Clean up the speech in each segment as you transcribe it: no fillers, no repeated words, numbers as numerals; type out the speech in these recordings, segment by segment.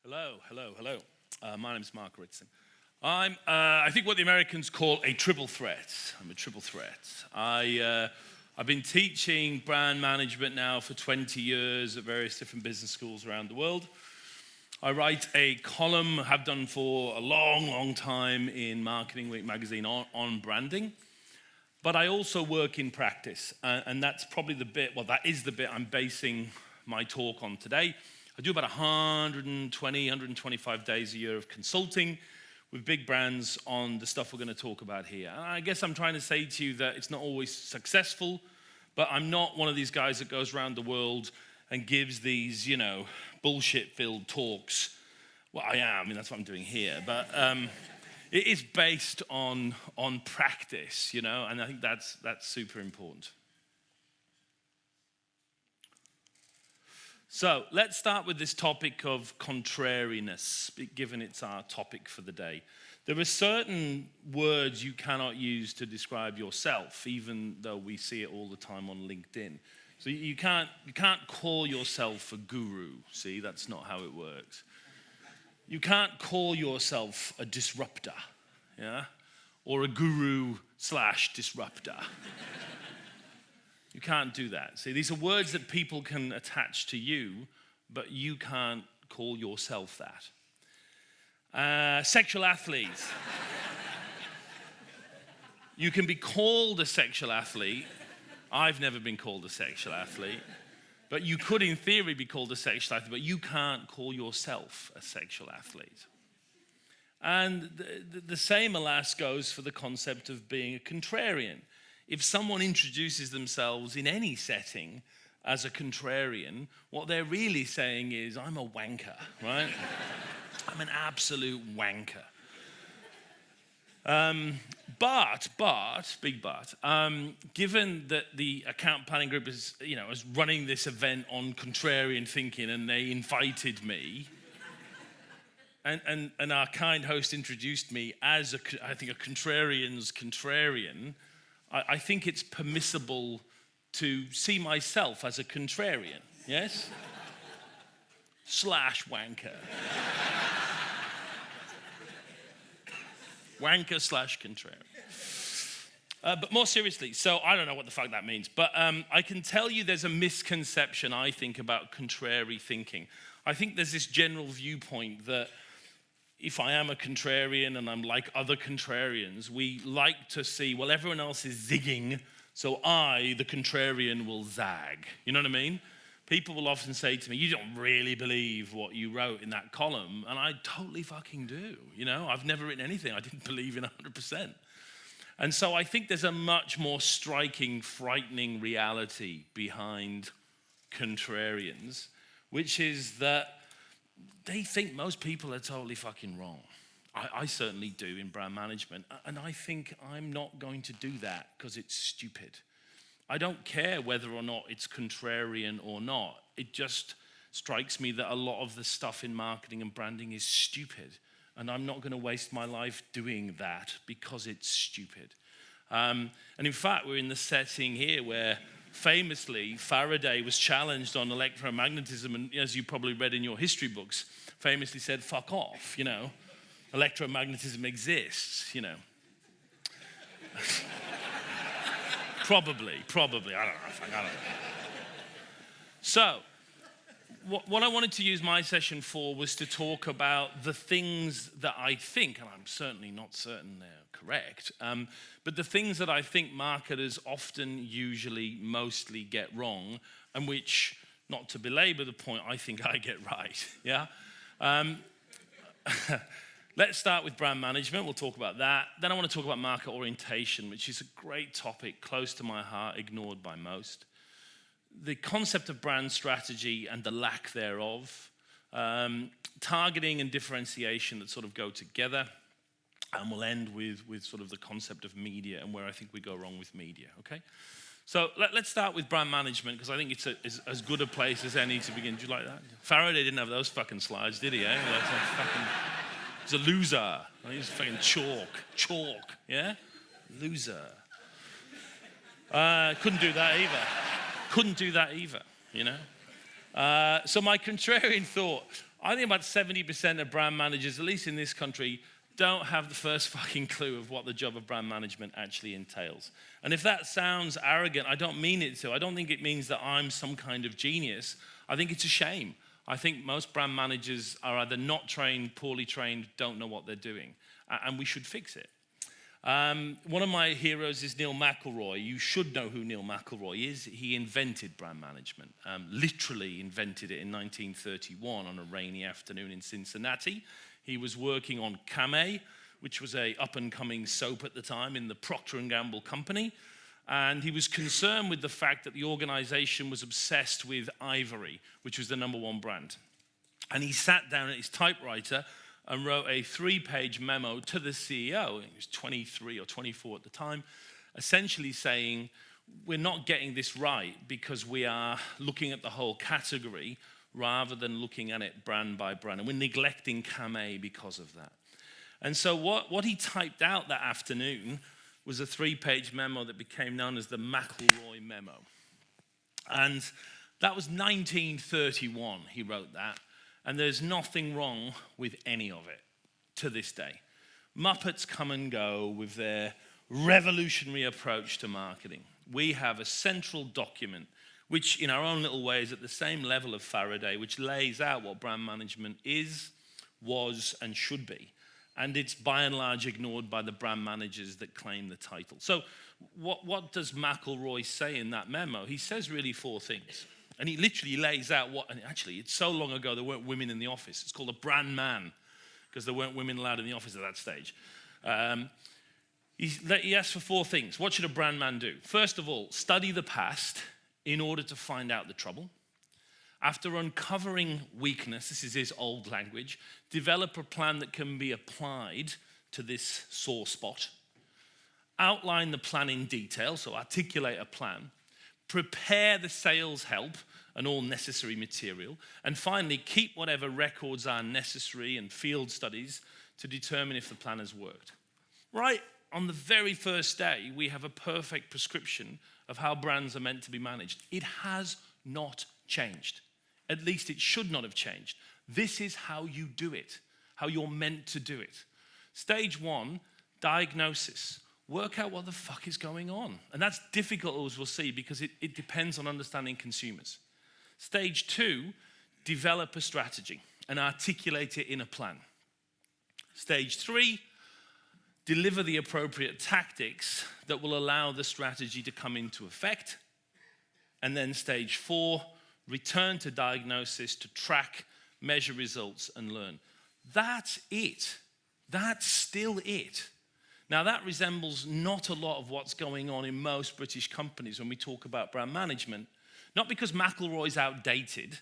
Hello. My name's Mark Ritson. I'm, I think, what the Americans call a triple threat. I'm a triple threat. I've been teaching brand management now for 20 years at various different business schools around the world. I write a column, have done for a long time in Marketing Week magazine on branding. But I also work in practice, and that's probably that is the bit I'm basing my talk on today. I do about 125 days a year of consulting with big brands on the stuff we're going to talk about here. And I guess I'm trying to say to you that it's not always successful, but I'm not one of these guys that goes around the world and gives these, bullshit-filled talks. Well, I am. I mean, that's what I'm doing here. But it is based on practice, and I think that's super important. So let's start with this topic of contrariness, given it's our topic for the day. There are certain words you cannot use to describe yourself, even though we see it all the time on LinkedIn. So you can't call yourself a guru. See, that's not how it works. You can't call yourself a disruptor, or a guru/disruptor. You can't do that. See, these are words that people can attach to you, but you can't call yourself that. Sexual athlete. You can be called a sexual athlete. I've never been called a sexual athlete. But you could, in theory, be called a sexual athlete, but you can't call yourself a sexual athlete. And the same, alas, goes for the concept of being a contrarian. If someone introduces themselves in any setting as a contrarian, what they're really saying is, I'm a wanker, right? I'm an absolute wanker. Big but, given that the account planning group is running this event on contrarian thinking, and they invited me, and our kind host introduced me as a contrarian's contrarian, I think it's permissible to see myself as a contrarian, yes? /wanker. Wanker/contrarian. But more seriously, so I don't know what the fuck that means, but I can tell you there's a misconception, I think, about contrary thinking. I think there's this general viewpoint that if I am a contrarian and I'm like other contrarians, we like to see, well, everyone else is zigging, so I, the contrarian, will zag. You know what I mean? People will often say to me, you don't really believe what you wrote in that column, and I totally fucking do. I've never written anything I didn't believe in 100%. And so I think there's a much more striking, frightening reality behind contrarians, which is that they think most people are totally fucking wrong. I certainly do in brand management. And I think I'm not going to do that because it's stupid. I don't care whether or not it's contrarian or not. It just strikes me that a lot of the stuff in marketing and branding is stupid. And I'm not going to waste my life doing that because it's stupid. And in fact, we're in the setting here where famously, Faraday was challenged on electromagnetism, and as you probably read in your history books, famously said, fuck off, electromagnetism exists, Probably, I don't know. So, what I wanted to use my session for was to talk about the things that I think, and I'm certainly not certain they're correct, but the things that I think marketers often, usually, mostly get wrong, and which, not to belabor the point, I think I get right, yeah? Let's start with brand management. We'll talk about that. Then I want to talk about market orientation, which is a great topic, close to my heart, ignored by most. The concept of brand strategy and the lack thereof. Targeting and differentiation that sort of go together. And we'll end with sort of the concept of media and where I think we go wrong with media, okay? So let's start with brand management, because I think it's as good a place as any to begin. Do you like that? Faraday didn't have those fucking slides, did he, eh? He's a loser. He's fucking chalk, yeah? Loser. Couldn't do that either, So my contrarian thought, I think about 70% of brand managers, at least in this country, don't have the first fucking clue of what the job of brand management actually entails. And if that sounds arrogant, I don't mean it to. I don't think it means that I'm some kind of genius. I think it's a shame. I think most brand managers are either not trained, poorly trained, don't know what they're doing. And we should fix it. One of my heroes is Neil McElroy. You should know who Neil McElroy is. He invented brand management, literally invented it in 1931 on a rainy afternoon in Cincinnati. He was working on Binet, which was a up-and-coming soap at the time in the Procter & Gamble company. And he was concerned with the fact that the organization was obsessed with Ivory, which was the #1 brand. And he sat down at his typewriter and wrote a 3-page memo to the CEO. He was 23 or 24 at the time, essentially saying, we're not getting this right because we are looking at the whole category rather than looking at it brand by brand. And we're neglecting Binet because of that. And so what he typed out that afternoon was a 3-page memo that became known as the McElroy memo. And that was 1931, he wrote that. And there's nothing wrong with any of it to this day. Muppets come and go with their revolutionary approach to marketing. We have a central document, which in our own little way is at the same level of Faraday, which lays out what brand management is, was, and should be. And it's by and large ignored by the brand managers that claim the title. So what does McElroy say in that memo? He says really 4 things. And he literally lays out what, and actually it's so long ago there weren't women in the office. It's called a brand man, because there weren't women allowed in the office at that stage. He asks for 4 things. What should a brand man do? First of all, study the past in order to find out the trouble. After uncovering weakness, this is his old language, develop a plan that can be applied to this sore spot. Outline the plan in detail, so articulate a plan. Prepare the sales help and all necessary material. And finally, keep whatever records are necessary and field studies to determine if the plan has worked. Right on the very first day, we have a perfect prescription of how brands are meant to be managed. It has not changed. At least it should not have changed. This is how you do it, how you're meant to do it. Stage 1, diagnosis. Work out what the fuck is going on. And that's difficult, as we'll see, because it depends on understanding consumers. Stage 2, develop a strategy and articulate it in a plan. Stage 3, deliver the appropriate tactics that will allow the strategy to come into effect. And then stage 4, return to diagnosis to track, measure results, and learn. That's it. That's still it. Now, that resembles not a lot of what's going on in most British companies when we talk about brand management. Not because McElroy's outdated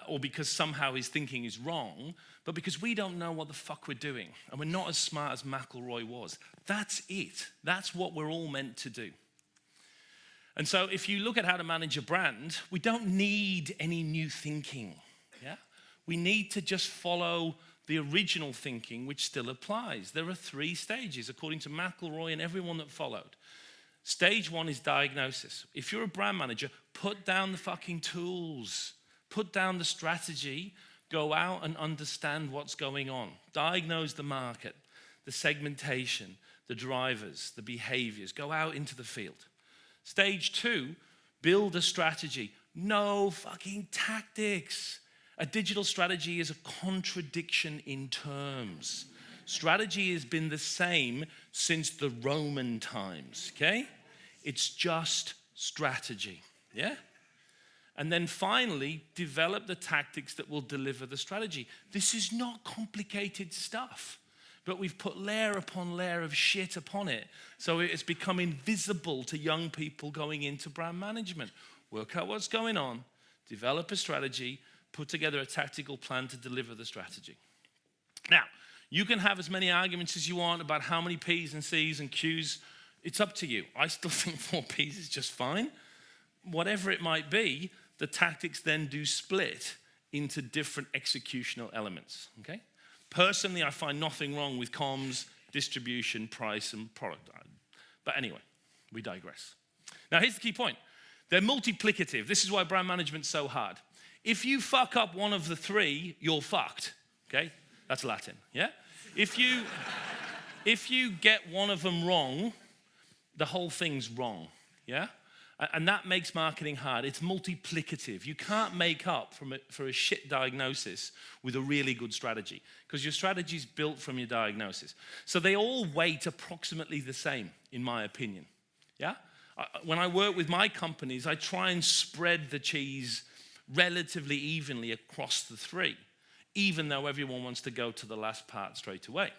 or because somehow his thinking is wrong, but because we don't know what the fuck we're doing. And we're not as smart as McElroy was. That's it. That's what we're all meant to do. And so if you look at how to manage a brand, we don't need any new thinking. Yeah? We need to just follow the original thinking, which still applies. There are 3 stages, according to McElroy and everyone that followed. Stage 1 is diagnosis. If you're a brand manager, put down the fucking tools. Put down the strategy. Go out and understand what's going on. Diagnose the market, the segmentation, the drivers, the behaviors. Go out into the field. Stage 2, build a strategy. No fucking tactics. A digital strategy is a contradiction in terms. Strategy has been the same since the Roman times, okay? It's just strategy, yeah? And then finally, develop the tactics that will deliver the strategy. This is not complicated stuff, but we've put layer upon layer of shit upon it, so it's become invisible to young people going into brand management. Work out what's going on, develop a strategy, put together a tactical plan to deliver the strategy. Now, you can have as many arguments as you want about how many P's and C's and Q's. It's up to you. I still think 4 P's is just fine. Whatever it might be, the tactics then do split into different executional elements, okay? Personally, I find nothing wrong with comms, distribution, price, and product. But anyway, we digress. Now, here's the key point. They're multiplicative. This is why brand management's so hard. If you fuck up one of the three, you're fucked, okay? That's Latin, yeah? If you get one of them wrong, the whole thing's wrong, yeah? And that makes marketing hard. It's multiplicative. You can't make up for a shit diagnosis with a really good strategy because your strategy is built from your diagnosis. So they all weight approximately the same, in my opinion, yeah? When I work with my companies, I try and spread the cheese relatively evenly across the three, even though everyone wants to go to the last part straight away.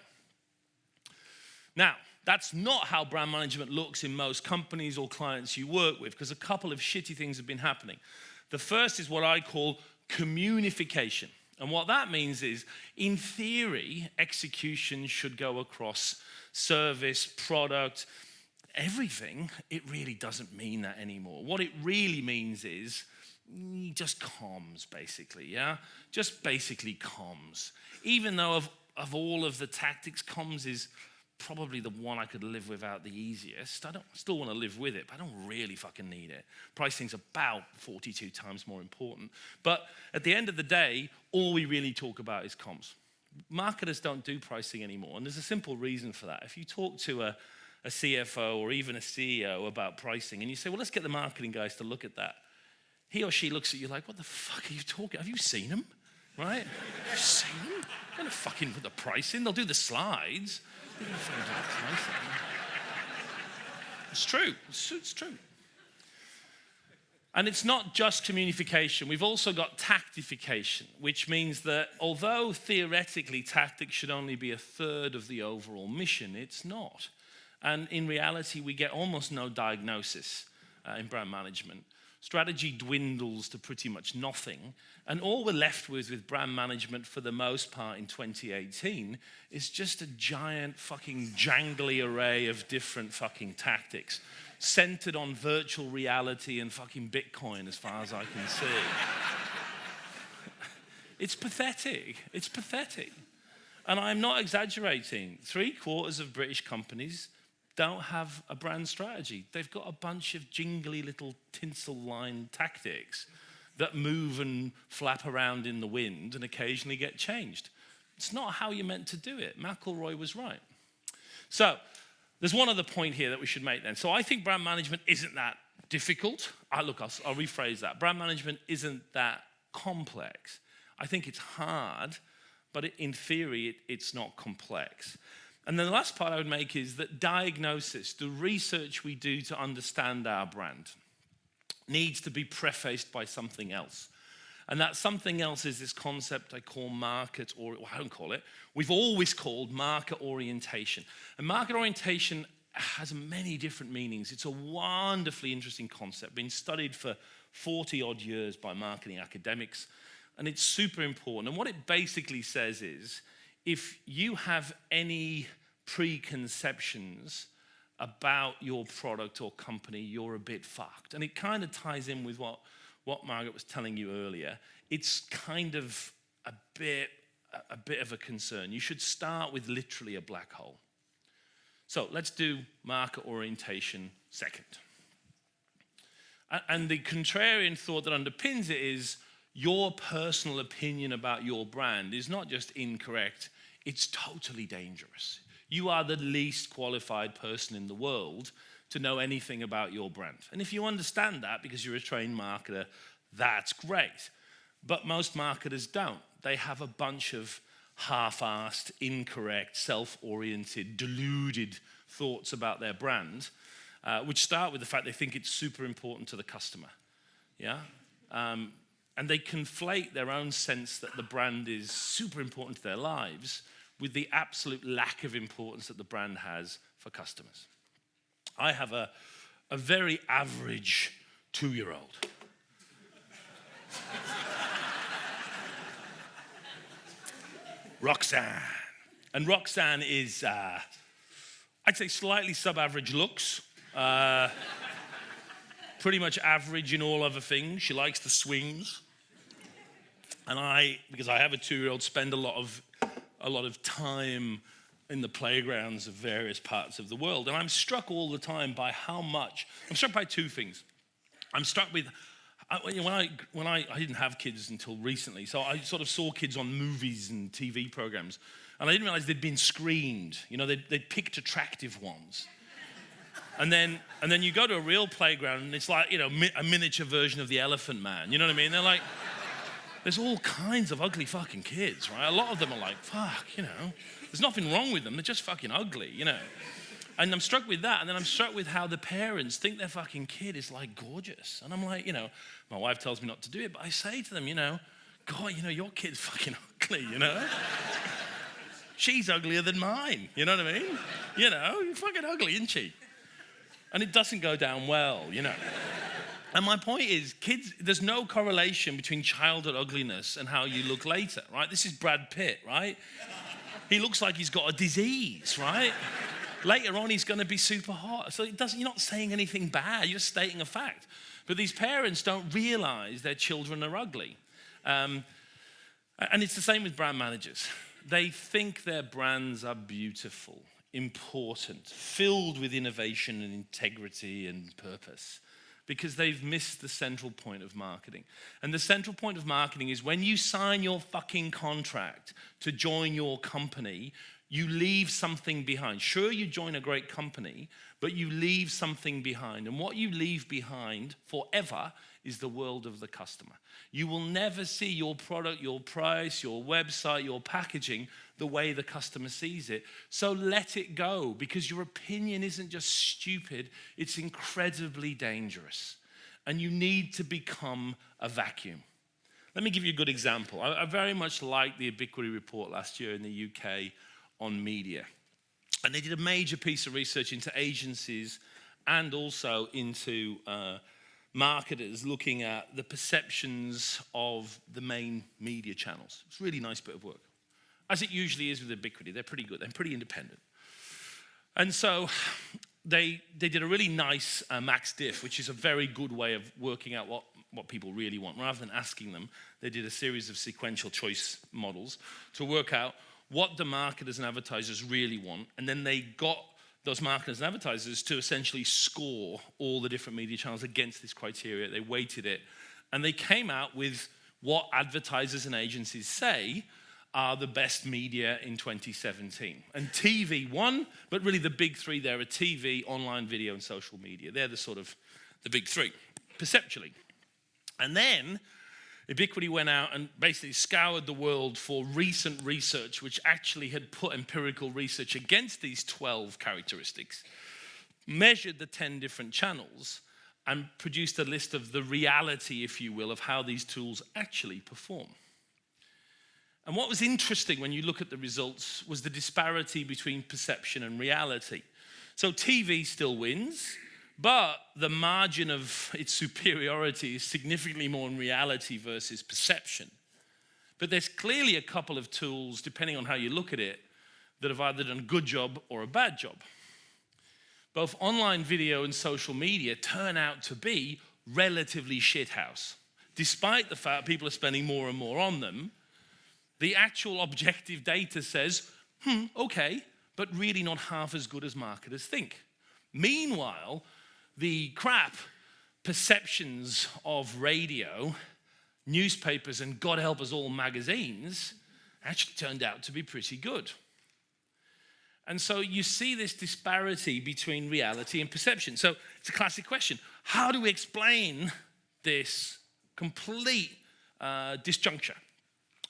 Now, that's not how brand management looks in most companies or clients you work with, because a couple of shitty things have been happening. The first is what I call communification. And what that means is, in theory, execution should go across service, product, everything. It really doesn't mean that anymore. What it really means is just comms, basically, yeah? Just basically comms. Even though of all of the tactics, comms is probably the one I could live without the easiest. I still want to live with it, but I don't really fucking need it. Pricing's about 42 times more important. But at the end of the day, all we really talk about is comms. Marketers don't do pricing anymore, and there's a simple reason for that. If you talk to a CFO or even a CEO about pricing, and you say, well, let's get the marketing guys to look at that, he or she looks at you like, what the fuck are you talking? Have you seen them? Right? Have you seen them? They're going to fucking put the price in. They'll do the slides. It's true. It's true. And it's not just communication. We've also got tactification, which means that although theoretically tactics should only be a third of the overall mission, it's not. And in reality, we get almost no diagnosis in brand management. Strategy dwindles to pretty much nothing. And all we're left with brand management for the most part in 2018 is just a giant fucking jangly array of different fucking tactics centered on virtual reality and fucking Bitcoin as far as I can see. It's pathetic. It's pathetic. And I'm not exaggerating. 3/4 of British companies don't have a brand strategy. They've got a bunch of jingly little tinsel line tactics that move and flap around in the wind and occasionally get changed. It's not how you're meant to do it. McElroy was right. So there's one other point here that we should make then. So I think brand management isn't that difficult. I'll rephrase that. Brand management isn't that complex. I think it's hard, but in theory, it's not complex. And then the last part I would make is that diagnosis, the research we do to understand our brand, needs to be prefaced by something else. And that something else is this concept I call market, or I don't call it, we've always called market orientation. And market orientation has many different meanings. It's a wonderfully interesting concept, been studied for 40 odd years by marketing academics, and it's super important. And what it basically says is, if you have any preconceptions about your product or company, you're a bit fucked. And it kind of ties in with what Margaret was telling you earlier. It's kind of a bit of a concern. You should start with literally a black hole. So let's do market orientation second. And the contrarian thought that underpins it is your personal opinion about your brand is not just incorrect, it's totally dangerous. You are the least qualified person in the world to know anything about your brand. And if you understand that because you're a trained marketer, that's great. But most marketers don't. They have a bunch of half-assed, incorrect, self-oriented, deluded thoughts about their brand, which start with the fact they think it's super important to the customer. Yeah? And they conflate their own sense that the brand is super important to their lives with the absolute lack of importance that the brand has for customers. I have a very average 2-year-old. Roxanne. And Roxanne is, I'd say, slightly sub-average looks. Pretty much average in all other things. She likes the swings. And because I have a 2-year-old, spend a lot of time in the playgrounds of various parts of the world. And I'm struck all the time by I'm struck by two things. I'm struck with When I didn't have kids until recently, so I sort of saw kids on movies and TV programs, and I didn't realize they'd been screened. You know, they'd picked attractive ones. And then you go to a real playground, and it's like, you know, a miniature version of the Elephant Man. You know what I mean? They're like, there's all kinds of ugly fucking kids, right? A lot of them are like, fuck, you know. There's nothing wrong with them. They're just fucking ugly, you know. And I'm struck with that, and then I'm struck with how the parents think their fucking kid is like gorgeous. And I'm like, you know, my wife tells me not to do it, but I say to them, you know, God, you know, your kid's fucking ugly, you know. She's uglier than mine, you know what I mean? You know, you're fucking ugly, isn't she? And it doesn't go down well, you know. And my point is, kids, there's no correlation between childhood ugliness and how you look later, right? This is Brad Pitt, right? He looks like he's got a disease, right? Later on, he's going to be super hot. So you're not saying anything bad, you're just stating a fact. But these parents don't realize their children are ugly. And it's the same with brand managers. They think their brands are beautiful, important, filled with innovation and integrity and purpose, because they've missed the central point of marketing. And the central point of marketing is when you sign your fucking contract to join your company, you leave something behind. Sure, you join a great company, but you leave something behind. And what you leave behind forever is the world of the customer. You will never see your product, your price, your website, your packaging the way the customer sees it. So let it go, because your opinion isn't just stupid, it's incredibly dangerous. And you need to become a vacuum. Let me give you a good example. I very much liked the Ubiquity report last year in the UK on media. And they did a major piece of research into agencies and also into marketers, looking at the perceptions of the main media channels. It's a really nice bit of work. As it usually is with Ubiquity, they're pretty good, they're pretty independent. And so they did a really nice max diff, which is a very good way of working out what people really want. Rather than asking them, they did a series of sequential choice models to work out what the marketers and advertisers really want, and then they got those marketers and advertisers to essentially score all the different media channels against this criteria. They weighted it, and they came out with what advertisers and agencies say are the best media in 2017. And TV won, but really the big three there are TV, online video, and social media. They're the sort of the big three, perceptually. And then Ubiquity went out and basically scoured the world for recent research, which actually had put empirical research against these 12 characteristics, measured the 10 different channels, and produced a list of the reality, if you will, of how these tools actually perform. And what was interesting when you look at the results was the disparity between perception and reality. So TV still wins, but the margin of its superiority is significantly more in reality versus perception. But there's clearly a couple of tools, depending on how you look at it, that have either done a good job or a bad job. Both online video and social media turn out to be relatively shithouse. Despite the fact people are spending more and more on them, the actual objective data says, okay, but really not half as good as marketers think. Meanwhile, the crap perceptions of radio, newspapers, and God help us all, magazines, actually turned out to be pretty good. And so you see this disparity between reality and perception. So it's a classic question. How do we explain this complete disjuncture?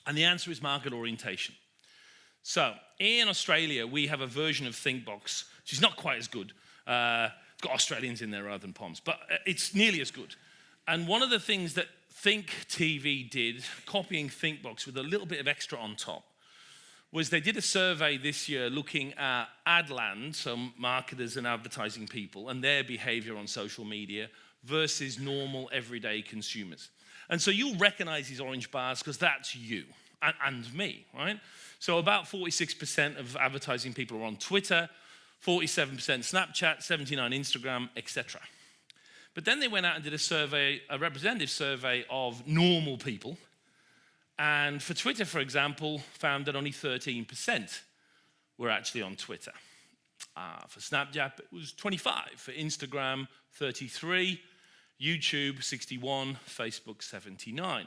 And the answer is market orientation. So in Australia, we have a version of ThinkBox, which is not quite as good. It's got Australians in there rather than Poms, but it's nearly as good. And one of the things that Think TV did, copying ThinkBox with a little bit of extra on top, was they did a survey this year looking at Adland, so marketers and advertising people, and their behavior on social media versus normal everyday consumers. And so you'll recognize these orange bars because that's you and me, right? So about 46% of advertising people are on Twitter, 47% Snapchat, 79% Instagram, etc. But then they went out and did a survey, a representative survey of normal people. And for Twitter, for example, found that only 13% were actually on Twitter. For Snapchat, it was 25%. For Instagram, 33%. YouTube 61, Facebook 79.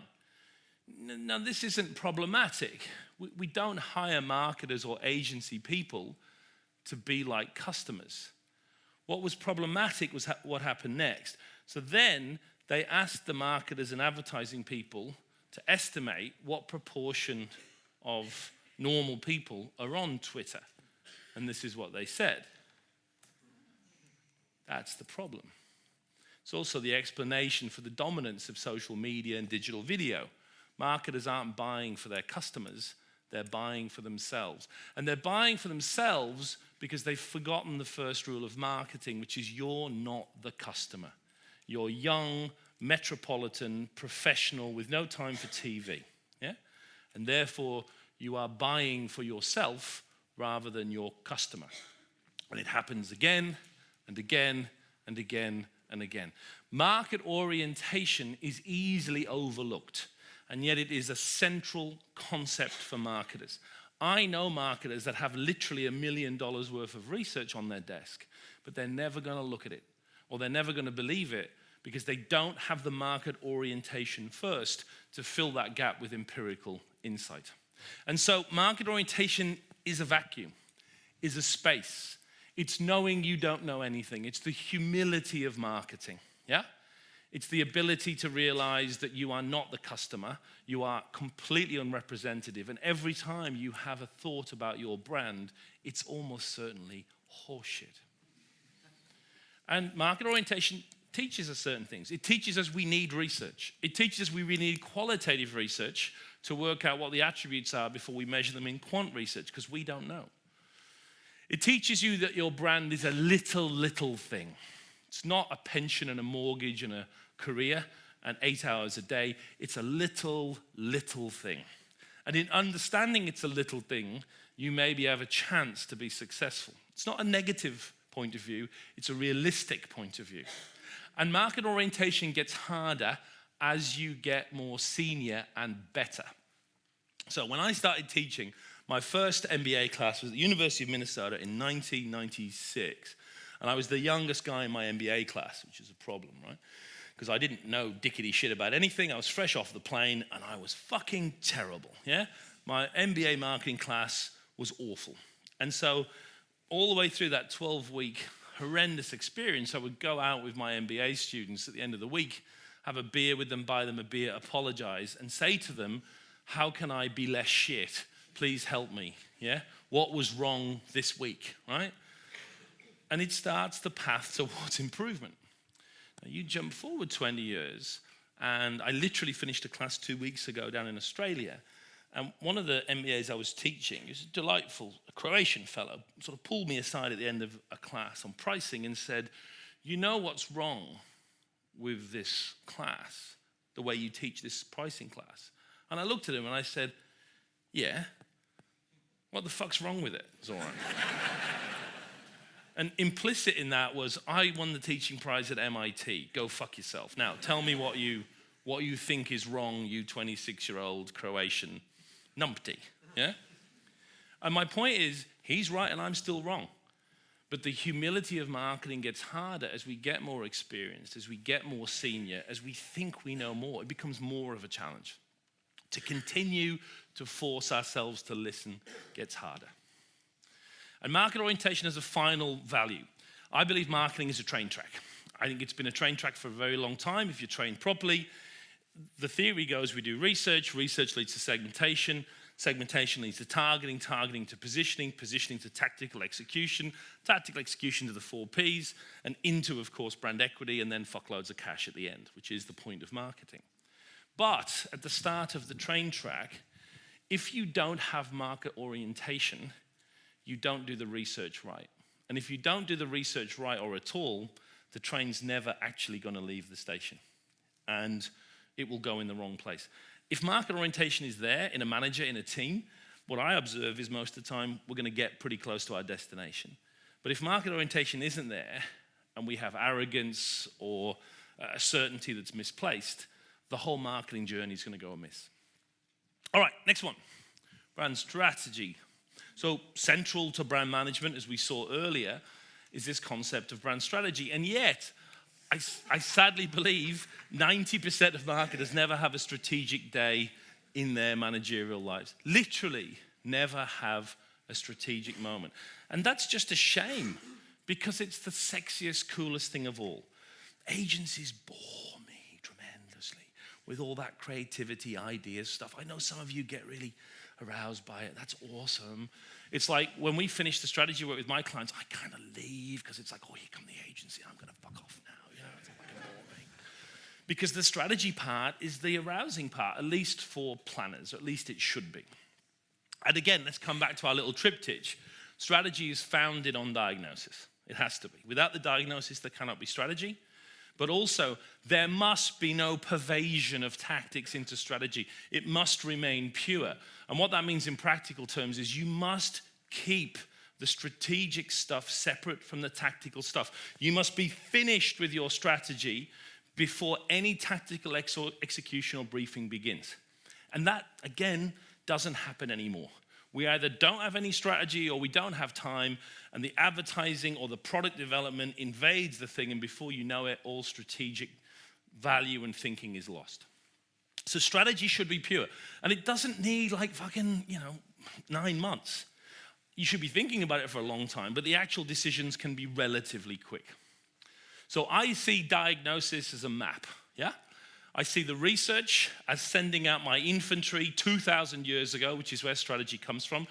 Now, this isn't problematic. We don't hire marketers or agency people to be like customers. What was problematic was what happened next. So then they asked the marketers and advertising people to estimate what proportion of normal people are on Twitter. And this is what they said. That's the problem. It's also the explanation for the dominance of social media and digital video. Marketers aren't buying for their customers, they're buying for themselves. And they're buying for themselves because they've forgotten the first rule of marketing, which is you're not the customer. You're young, metropolitan, professional with no time for TV. Yeah? And therefore, you are buying for yourself rather than your customer. And it happens again and again and again and again. Market orientation is easily overlooked, and yet it is a central concept for marketers. I know marketers that have literally $1 million worth of research on their desk, but they're never going to look at it, or they're never going to believe it, because they don't have the market orientation first to fill that gap with empirical insight. And so market orientation is a vacuum, is a space. It's knowing you don't know anything. It's the humility of marketing, yeah? It's the ability to realize that you are not the customer. You are completely unrepresentative. And every time you have a thought about your brand, it's almost certainly horseshit. And market orientation teaches us certain things. It teaches us we need research. It teaches us we really need qualitative research to work out what the attributes are before we measure them in quant research, because we don't know. It teaches you that your brand is a little thing. It's not a pension and a mortgage and a career and 8 hours a day. It's a little thing. And in understanding it's a little thing, you maybe have a chance to be successful. It's not a negative point of view. It's a realistic point of view. And market orientation gets harder as you get more senior and better. So when I started teaching, my first MBA class was at the University of Minnesota in 1996. And I was the youngest guy in my MBA class, which is a problem, right? Because I didn't know dickety shit about anything. I was fresh off the plane, and I was fucking terrible, yeah? My MBA marketing class was awful. And so all the way through that 12-week horrendous experience, I would go out with my MBA students at the end of the week, have a beer with them, buy them a beer, apologize, and say to them, how can I be less shit? Please help me, yeah? What was wrong this week, right? And it starts the path towards improvement. Now, you jump forward 20 years, and I literally finished a class 2 weeks ago down in Australia, and one of the MBAs I was teaching is a delightful Croatian fellow, sort of pulled me aside at the end of a class on pricing and said, you know what's wrong with this class, the way you teach this pricing class? And I looked at him and I said, yeah, what the fuck's wrong with it? It's all right. And implicit in that was, I won the teaching prize at MIT. Go fuck yourself. Now, tell me what you think is wrong, you 26-year-old Croatian numpty, yeah? And my point is, he's right and I'm still wrong. But the humility of marketing gets harder as we get more experienced, as we get more senior, as we think we know more. It becomes more of a challenge. To continue to force ourselves to listen gets harder. And market orientation has a final value. I believe marketing is a train track. I think it's been a train track for a very long time if you're trained properly. The theory goes we do research leads to segmentation leads to targeting to positioning to tactical execution to the 4 Ps, and into, of course, brand equity, and then fuckloads of cash at the end, which is the point of marketing. But at the start of the train track, if you don't have market orientation, you don't do the research right. And if you don't do the research right or at all, the train's never actually going to leave the station. And it will go in the wrong place. If market orientation is there in a manager, in a team, what I observe is most of the time we're going to get pretty close to our destination. But if market orientation isn't there, and we have arrogance or a certainty that's misplaced, the whole marketing journey is going to go amiss. All right, next one. Brand strategy. So central to brand management, as we saw earlier, is this concept of brand strategy. And yet, I sadly believe 90% of marketers never have a strategic day in their managerial lives. Literally never have a strategic moment. And that's just a shame because it's the sexiest, coolest thing of all. Agencies bore me tremendously with all that creativity, ideas, stuff. I know some of you get really aroused by it. That's awesome. It's like when we finish the strategy work with my clients, I kind of leave because it's like, oh, here come the agency. I'm going to fuck off now. You know, it's fucking boring. Because the strategy part is the arousing part, at least for planners. At least it should be. And again, let's come back to our little triptych. Strategy is founded on diagnosis. It has to be. Without the diagnosis, there cannot be strategy. But also, there must be no pervasion of tactics into strategy. It must remain pure. And what that means in practical terms is you must keep the strategic stuff separate from the tactical stuff. You must be finished with your strategy before any tactical execution or briefing begins. And that, again, doesn't happen anymore. We either don't have any strategy or we don't have time, and the advertising or the product development invades the thing, and before you know it, all strategic value and thinking is lost. So strategy should be pure. And it doesn't need like fucking, 9 months. You should be thinking about it for a long time, but the actual decisions can be relatively quick. So I see diagnosis as a map, yeah? I see the research as sending out my infantry 2,000 years ago, which is where strategy comes from,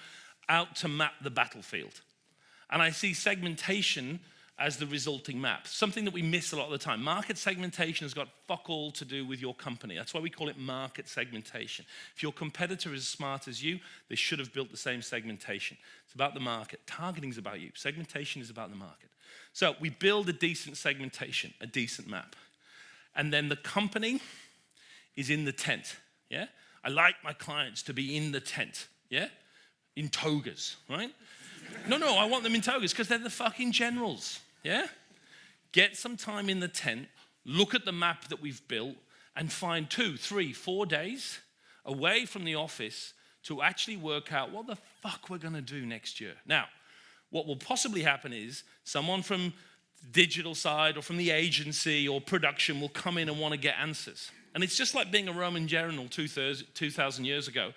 out to map the battlefield. And I see segmentation as the resulting map, something that we miss a lot of the time. Market segmentation has got fuck all to do with your company. That's why we call it market segmentation. If your competitor is as smart as you, they should have built the same segmentation. It's about the market. Targeting is about you. Segmentation is about the market. So we build a decent segmentation, a decent map. And then the company is in the tent, yeah? I like my clients to be in the tent, yeah? In togas, right? No, I want them in togas because they're the fucking generals, yeah? Get some time in the tent, look at the map that we've built, and find 2, 3, 4 days away from the office to actually work out what the fuck we're gonna do next year. Now, what will possibly happen is someone from digital side or from the agency or production will come in and want to get answers. And it's just like being a Roman general 2,000 years ago.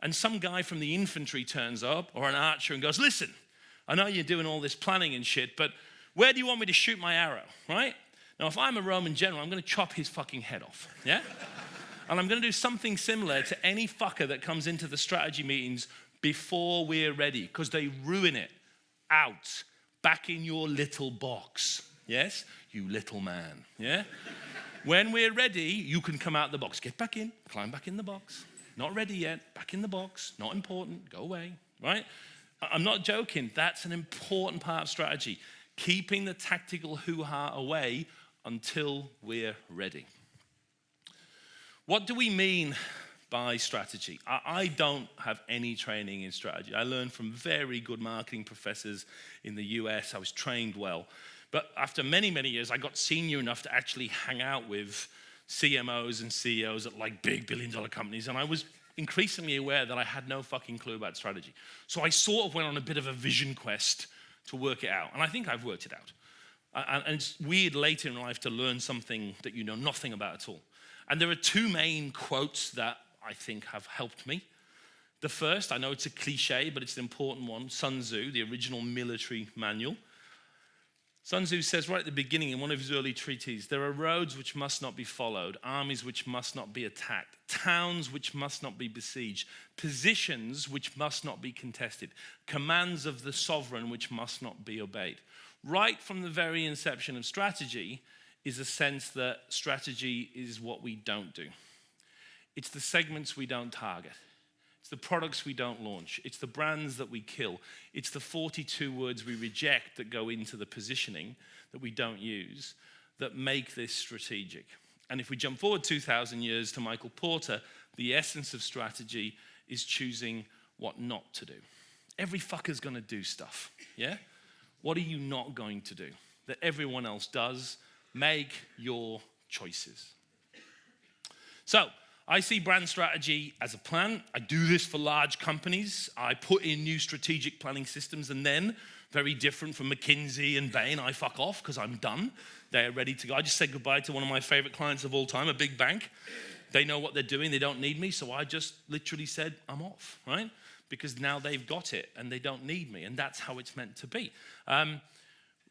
And some guy from the infantry turns up or an archer and goes, listen, I know you're doing all this planning and shit, but where do you want me to shoot my arrow, right? Now, if I'm a Roman general, I'm going to chop his fucking head off, yeah? And I'm going to do something similar to any fucker that comes into the strategy meetings before we're ready, because they ruin it. Out. Back in your little box. Yes? You little man. Yeah? When we're ready, you can come out the box. Get back in. Climb back in the box. Not ready yet. Back in the box. Not important. Go away. Right? I'm not joking. That's an important part of strategy. Keeping the tactical hoo-ha away until we're ready. What do we mean by strategy? I don't have any training in strategy. I learned from very good marketing professors in the US. I was trained well. But after many, many years, I got senior enough to actually hang out with CMOs and CEOs at like big billion-dollar companies. And I was increasingly aware that I had no fucking clue about strategy. So I sort of went on a bit of a vision quest to work it out. And I think I've worked it out. And it's weird later in life to learn something that you know nothing about at all. And there are 2 main quotes that I think have helped me. The first, I know it's a cliche, but it's an important one. Sun Tzu, the original military manual. Sun Tzu says right at the beginning in one of his early treatises, there are roads which must not be followed, armies which must not be attacked, towns which must not be besieged, positions which must not be contested, commands of the sovereign which must not be obeyed. Right from the very inception of strategy is a sense that strategy is what we don't do. It's the segments we don't target. It's the products we don't launch. It's the brands that we kill. It's the 42 words we reject that go into the positioning that we don't use that make this strategic. And if we jump forward 2,000 years to Michael Porter, the essence of strategy is choosing what not to do. Every fucker's going to do stuff, yeah? What are you not going to do that everyone else does? Make your choices. So, I see brand strategy as a plan. I do this for large companies. I put in new strategic planning systems, and then Very different from McKinsey and Bain. I fuck off because I'm done. They're ready to go. I just said goodbye to one of my favorite clients of all time, a big bank. They know what they're doing. They don't need me. So I just literally said, I'm off, right? Because now they've got it and they don't need me. And that's how it's meant to be.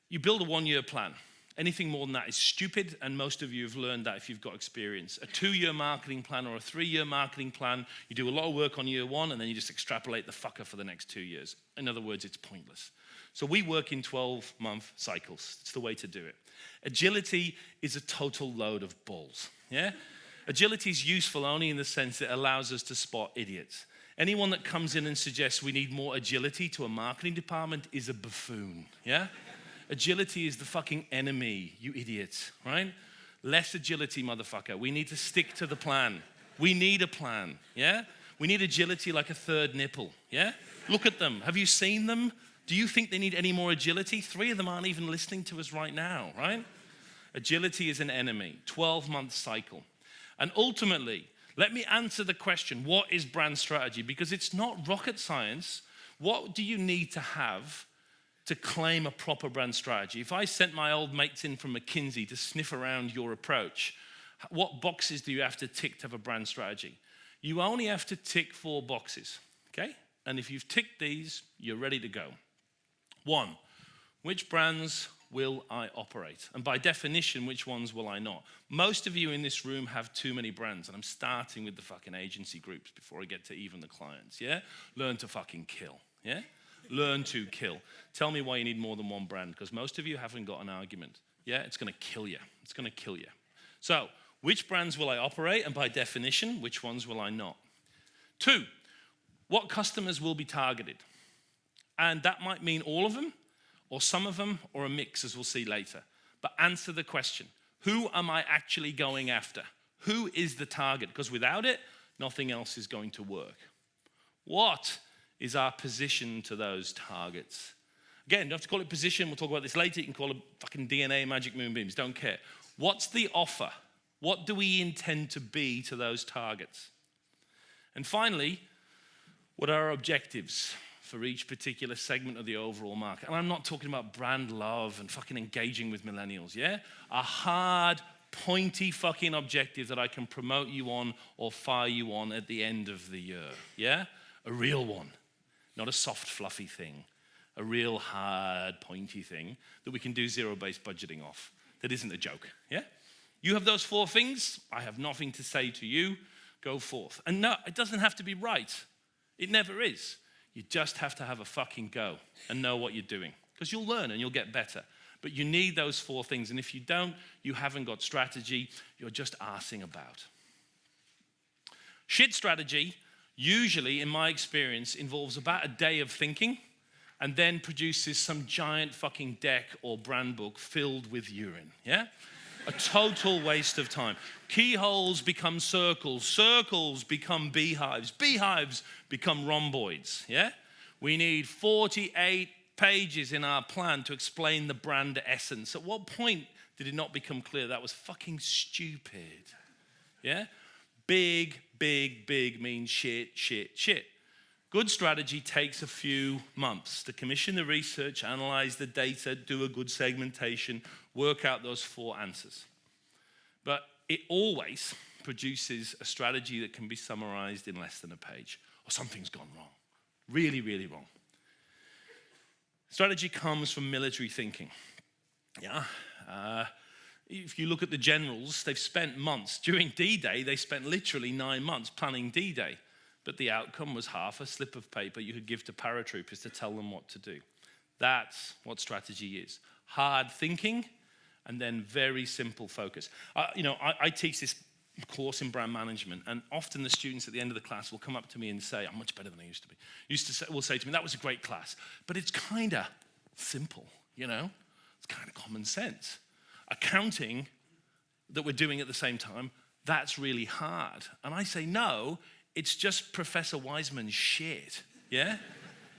You build a 1-year plan. Anything more than that is stupid, and most of you have learned that if you've got experience. A 2-year marketing plan or a 3-year marketing plan, you do a lot of work on year 1, and then you just extrapolate the fucker for the next 2 years. In other words, it's pointless. So we work in 12-month cycles. It's the way to do it. Agility is a total load of balls, yeah? Agility is useful only in the sense it allows us to spot idiots. Anyone that comes in and suggests we need more agility to a marketing department is a buffoon, yeah? Agility is the fucking enemy, you idiots, right? Less agility, motherfucker. We need to stick to the plan. We need a plan, yeah? We need agility like a third nipple, yeah? Look at them. Have you seen them? Do you think they need any more agility? 3 of them aren't even listening to us right now, right? Agility is an enemy, 12-month cycle. And ultimately, let me answer the question, what is brand strategy? Because it's not rocket science. What do you need to have to claim a proper brand strategy? If I sent my old mates in from McKinsey to sniff around your approach, what boxes do you have to tick to have a brand strategy? You only have to tick 4 boxes, okay? And if you've ticked these, you're ready to go. 1, which brands will I operate? And by definition, which ones will I not? Most of you in this room have too many brands, and I'm starting with the fucking agency groups before I get to even the clients, yeah? Learn to fucking kill, yeah? Learn to kill. Tell me why you need more than 1 brand, because most of you haven't got an argument. Yeah, it's going to kill you. It's going to kill you. So, which brands will I operate? And by definition, which ones will I not? 2, what customers will be targeted? And that might mean all of them, or some of them, or a mix, as we'll see later. But answer the question. Who am I actually going after? Who is the target? Because without it, nothing else is going to work. What is our position to those targets? Again, you don't have to call it position. We'll talk about this later. You can call it fucking DNA, magic moonbeams. Don't care. What's the offer? What do we intend to be to those targets? And finally, what are our objectives for each particular segment of the overall market? And I'm not talking about brand love and fucking engaging with millennials, yeah? A hard, pointy fucking objective that I can promote you on or fire you on at the end of the year, yeah? A real one. Not a soft, fluffy thing. A real hard, pointy thing that we can do zero-based budgeting off. That isn't a joke, yeah? You have those 4 things. I have nothing to say to you. Go forth. And no, it doesn't have to be right. It never is. You just have to have a fucking go and know what you're doing. Because you'll learn and you'll get better. But you need those 4 things. And if you don't, you haven't got strategy. You're just arsing about. Shit strategy usually, in my experience, involves about a day of thinking and then produces some giant fucking deck or brand book filled with urine, yeah? A total waste of time. Keyholes become circles. Circles become beehives. Beehives become rhomboids, yeah? We need 48 pages in our plan to explain the brand essence. At what point did it not become clear that was fucking stupid, yeah? Big means shit. Good strategy takes a few months to commission the research, analyze the data, do a good segmentation, work out those 4 answers. But it always produces a strategy that can be summarized in less than a page, or something's gone wrong. Really, really wrong. Strategy comes from military thinking. Yeah. If you look at the generals, they've spent months. During D-Day, they spent literally 9 months planning D-Day. But the outcome was half a slip of paper you could give to paratroopers to tell them what to do. That's what strategy is. Hard thinking and then very simple focus. I teach this course in brand management, and often the students at the end of the class will come up to me and say, I'm much better than I used to be. Will say to me, that was a great class, but it's kind of simple, you know? It's kind of common sense. Accounting that we're doing at the same time, that's really hard. And I say, no, it's just Professor Wiseman's shit, yeah?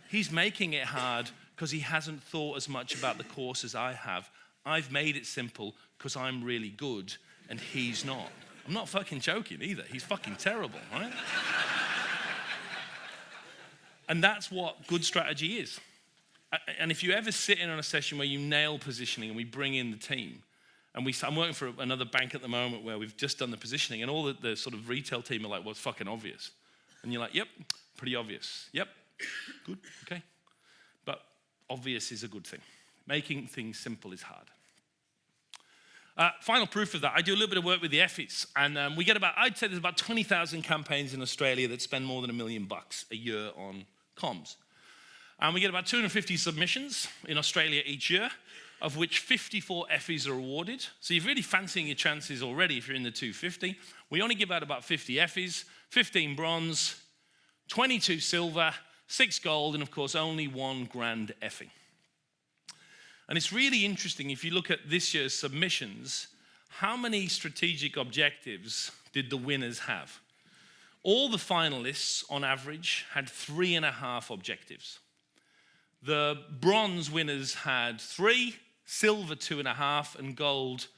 He's making it hard because he hasn't thought as much about the course as I have. I've made it simple because I'm really good and he's not. I'm not fucking joking either. He's fucking terrible, right? And that's what good strategy is. And if you ever sit in on a session where you nail positioning and we bring in the team, and I'm working for another bank at the moment where we've just done the positioning, and all the sort of retail team are like, well, it's fucking obvious. And you're like, yep, pretty obvious. Yep, good, okay. But obvious is a good thing. Making things simple is hard. Final proof of that, I do a little bit of work with the Effies, and we get I'd say there's about 20,000 campaigns in Australia that spend more than $1 million a year on comms. And we get about 250 submissions in Australia each year, of which 54 Effies are awarded. So you're really fancying your chances already if you're in the 250. We only give out about 50 Effies, 15 bronze, 22 silver, 6 gold, and of course only 1 grand Effie. And it's really interesting, if you look at this year's submissions, how many strategic objectives did the winners have? All the finalists, on average, had 3.5 objectives. The bronze winners had 3, silver 2.5, and gold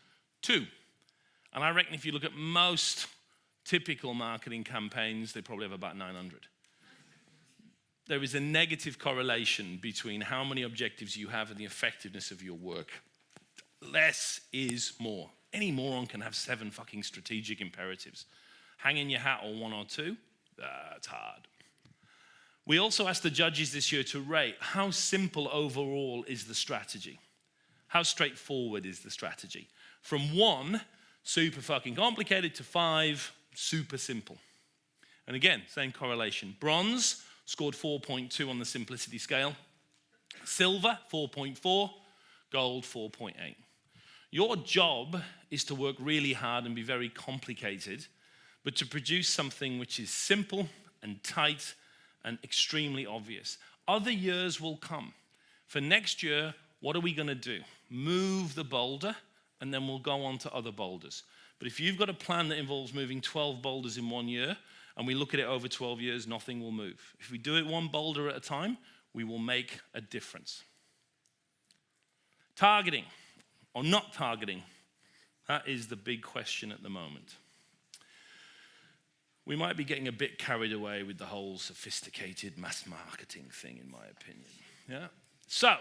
2. And I reckon if you look at most typical marketing campaigns, they probably have about 900. There is a negative correlation between how many objectives you have and the effectiveness of your work. Less is more. Any moron can have 7 fucking strategic imperatives. Hanging your hat on 1 or 2, that's hard. We also asked the judges this year to rate how simple overall is the strategy. How straightforward is the strategy? From 1, super fucking complicated, to 5, super simple. And again, same correlation. Bronze scored 4.2 on the simplicity scale. Silver, 4.4. Gold, 4.8. Your job is to work really hard and be very complicated, but to produce something which is simple and tight and extremely obvious. Other years will come. For next year, what are we going to do? Move the boulder, and then we'll go on to other boulders. But if you've got a plan that involves moving 12 boulders in 1 year, and we look at it over 12 years, nothing will move. If we do it 1 boulder at a time, we will make a difference. Targeting, or not targeting, that is the big question at the moment. We might be getting a bit carried away with the whole sophisticated mass marketing thing, in my opinion. Yeah. So,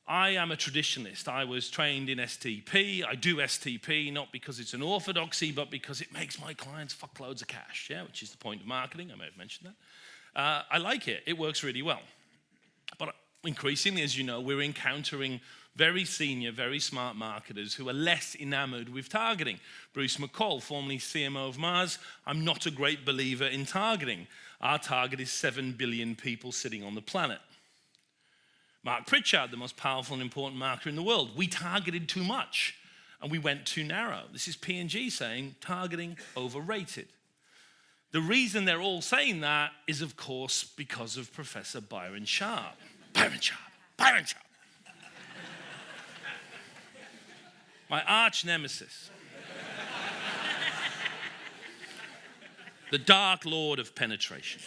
I am a traditionalist. I was trained in STP. I do STP not because it's an orthodoxy, but because it makes my clients fuckloads of cash, yeah, which is the point of marketing. I may have mentioned that. I like it. It works really well. But increasingly, as you know, we're encountering very senior, very smart marketers who are less enamored with targeting. Bruce McCall, formerly CMO of Mars, I'm not a great believer in targeting. Our target is 7 billion people sitting on the planet. Mark Pritchard, the most powerful and important marketer in the world, we targeted too much and we went too narrow. This is P&G saying targeting overrated. The reason they're all saying that is, of course, because of Professor Byron Sharp. Byron Sharp. My arch nemesis. The Dark Lord of penetration.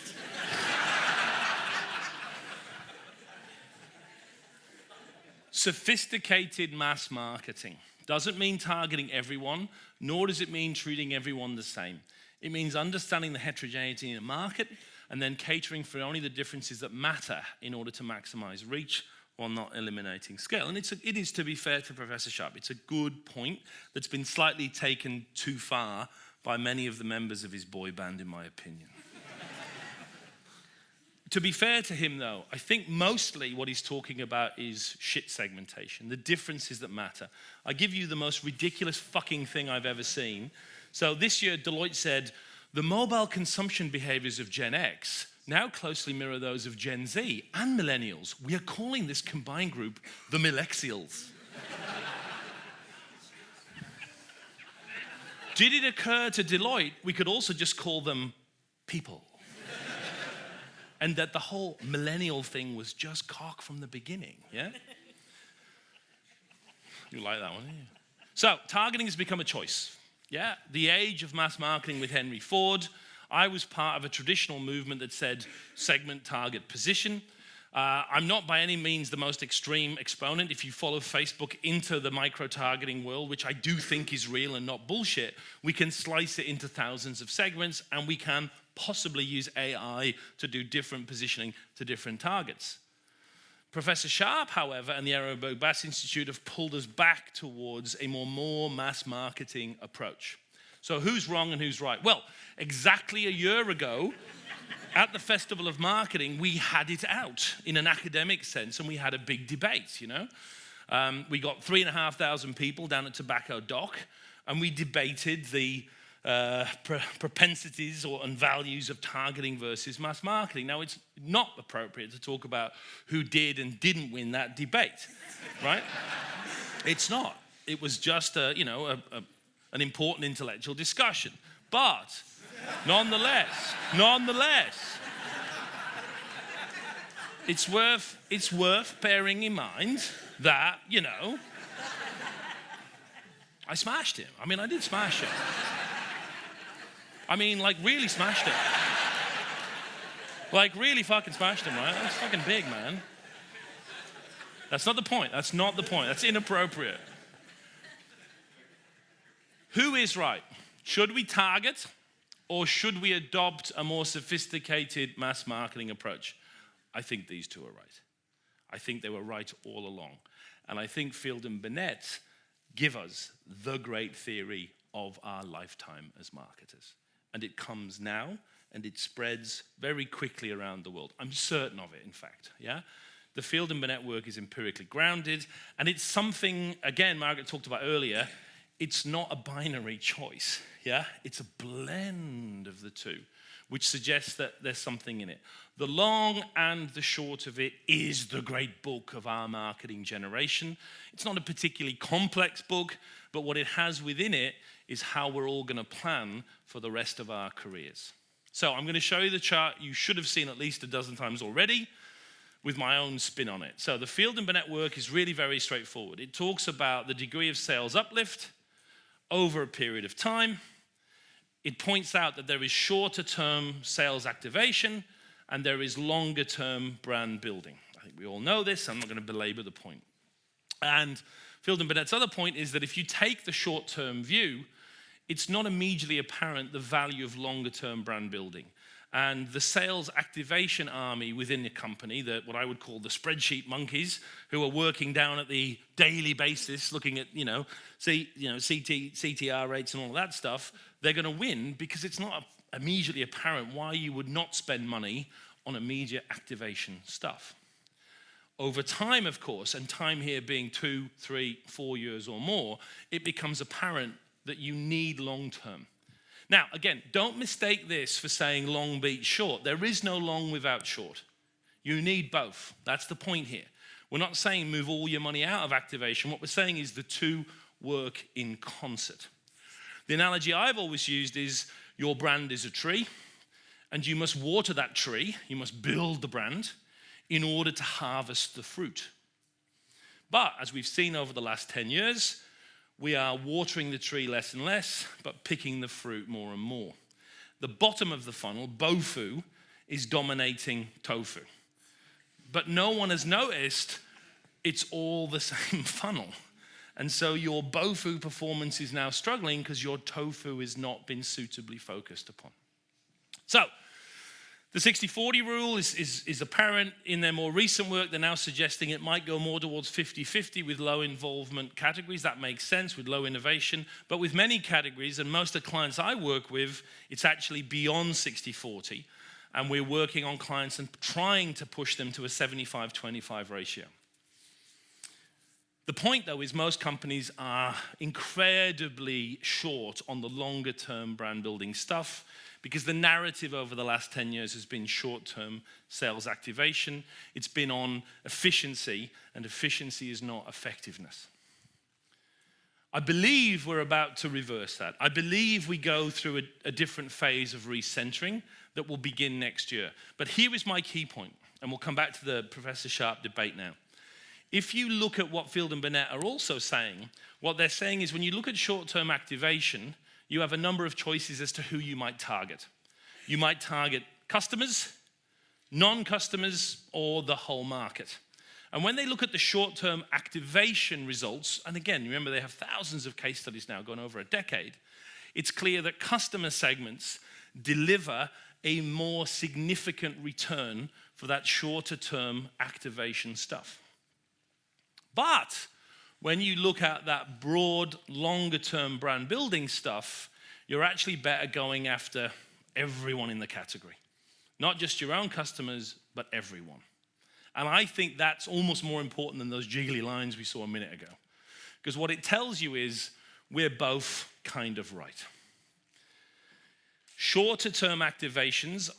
Sophisticated mass marketing doesn't mean targeting everyone, nor does it mean treating everyone the same. It means understanding the heterogeneity in a market and then catering for only the differences that matter in order to maximize reach while not eliminating scale. And it is, to be fair to Professor Sharp, it's a good point that's been slightly taken too far by many of the members of his boy band, in my opinion. To be fair to him, though, I think mostly what he's talking about is shit segmentation, the differences that matter. I give you the most ridiculous fucking thing I've ever seen. So this year, Deloitte said, the mobile consumption behaviors of Gen X now closely mirror those of Gen Z and millennials. We are calling this combined group the Millexials. Did it occur to Deloitte we could also just call them people? And that the whole millennial thing was just cock from the beginning, yeah? You like that one, didn't you? So, targeting has become a choice, yeah? The age of mass marketing with Henry Ford. I was part of a traditional movement that said segment, target, position. I'm not by any means the most extreme exponent. If you follow Facebook into the micro-targeting world, which I do think is real and not bullshit, we can slice it into thousands of segments and we can possibly use AI to do different positioning to different targets. Professor Sharp, however, and the Aerobo Bass Institute have pulled us back towards a more mass marketing approach. So who's wrong and who's right? Well, exactly a year ago, at the Festival of Marketing, we had it out in an academic sense, and we had a big debate, you know. We got 3,500 people down at Tobacco Dock, and we debated the propensities and values of targeting versus mass marketing. Now, it's not appropriate to talk about who did and didn't win that debate, right? It's not. It was just an important intellectual discussion. But nonetheless, it's worth bearing in mind that, I smashed him. I mean, I did smash him. I mean, like, really smashed him. Like, really fucking smashed him, right? That's fucking big, man. That's not the point. That's inappropriate. Who is right? Should we target, or should we adopt a more sophisticated mass marketing approach? I think these two are right. I think they were right all along. And I think Field and Binet give us the great theory of our lifetime as marketers. And it comes now, and it spreads very quickly around the world. I'm certain of it, in fact, yeah? The Field and Binet work is empirically grounded, and it's something, again, Margaret talked about earlier, it's not a binary choice, yeah? It's a blend of the two, which suggests that there's something in it. The long and the short of it is the great book of our marketing generation. It's not a particularly complex book, but what it has within it is how we're all going to plan for the rest of our careers. So I'm going to show you the chart you should have seen at least a dozen times already with my own spin on it. So the Field and Binet work is really very straightforward. It talks about the degree of sales uplift over a period of time. It points out that there is shorter-term sales activation and there is longer-term brand building. I think we all know this. I'm not going to belabor the point. And Field and Binet's other point is that if you take the short-term view, it's not immediately apparent the value of longer-term brand building. And the sales activation army within the company, what I would call the spreadsheet monkeys, who are working down at the daily basis, looking at CTR rates and all of that stuff, they're going to win because it's not immediately apparent why you would not spend money on immediate activation stuff. Over time, of course, and time here being 2, 3, 4 years or more, it becomes apparent that you need long-term. Now, again, don't mistake this for saying long beats short. There is no long without short. You need both. That's the point here. We're not saying move all your money out of activation. What we're saying is the two work in concert. The analogy I've always used is your brand is a tree, and you must water that tree, you must build the brand in order to harvest the fruit. But as we've seen over the last 10 years, we are watering the tree less and less, but picking the fruit more and more. The bottom of the funnel, bofu, is dominating tofu. But no one has noticed it's all the same funnel. And so your bofu performance is now struggling because your tofu has not been suitably focused upon. So, the 60-40 rule is apparent in their more recent work. They're now suggesting it might go more towards 50-50 with low involvement categories. That makes sense with low innovation. But with many categories, and most of the clients I work with, it's actually beyond 60-40. And we're working on clients and trying to push them to a 75-25 ratio. The point, though, is most companies are incredibly short on the longer-term brand building stuff because the narrative over the last 10 years has been short-term sales activation. It's been on efficiency, and efficiency is not effectiveness. I believe we're about to reverse that. I believe we go through a different phase of recentering that will begin next year. But here is my key point, and we'll come back to the Professor Sharp debate now. If you look at what Field and Binet are also saying, what they're saying is when you look at short-term activation, you have a number of choices as to who you might target. You might target customers, non-customers, or the whole market. And when they look at the short-term activation results, and again, remember they have thousands of case studies now going over a decade, it's clear that customer segments deliver a more significant return for that shorter term activation stuff. But when you look at that broad, longer term brand building stuff, you're actually better going after everyone in the category. Not just your own customers, but everyone. And I think that's almost more important than those jiggly lines we saw a minute ago. Because what it tells you is we're both kind of right. Shorter term activations,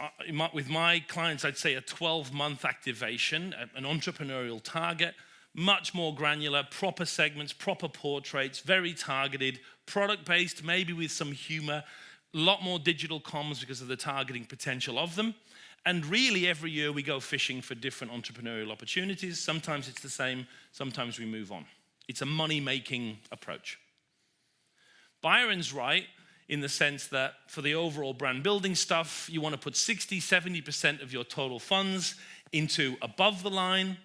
with my clients, I'd say a 12-month activation, an entrepreneurial target, much more granular, proper segments, proper portraits, very targeted, product-based, maybe with some humor, a lot more digital comms because of the targeting potential of them. And really every year we go fishing for different entrepreneurial opportunities. Sometimes it's the same, sometimes we move on. It's a money-making approach. Byron's right in the sense that for the overall brand building stuff, you want to put 60-70% of your total funds into above the line,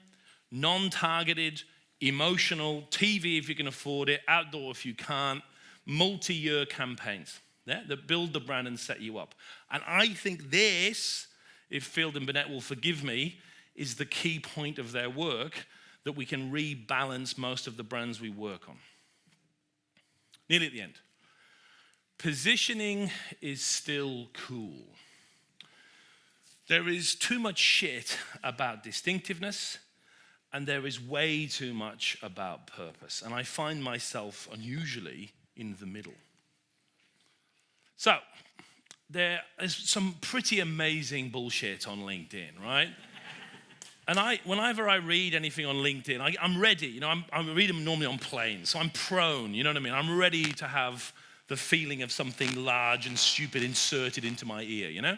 non-targeted, emotional, TV if you can afford it, outdoor if you can't, multi-year campaigns that build the brand and set you up. And I think this, if Field and Binet will forgive me, is the key point of their work that we can rebalance most of the brands we work on. Nearly at the end. Positioning is still cool. There is too much shit about distinctiveness, and there is way too much about purpose. And I find myself unusually in the middle. So, there is some pretty amazing bullshit on LinkedIn, right? And whenever I read anything on LinkedIn, I'm ready. You know, I read them normally on planes, so I'm prone, you know what I mean? I'm ready to have the feeling of something large and stupid inserted into my ear, you know?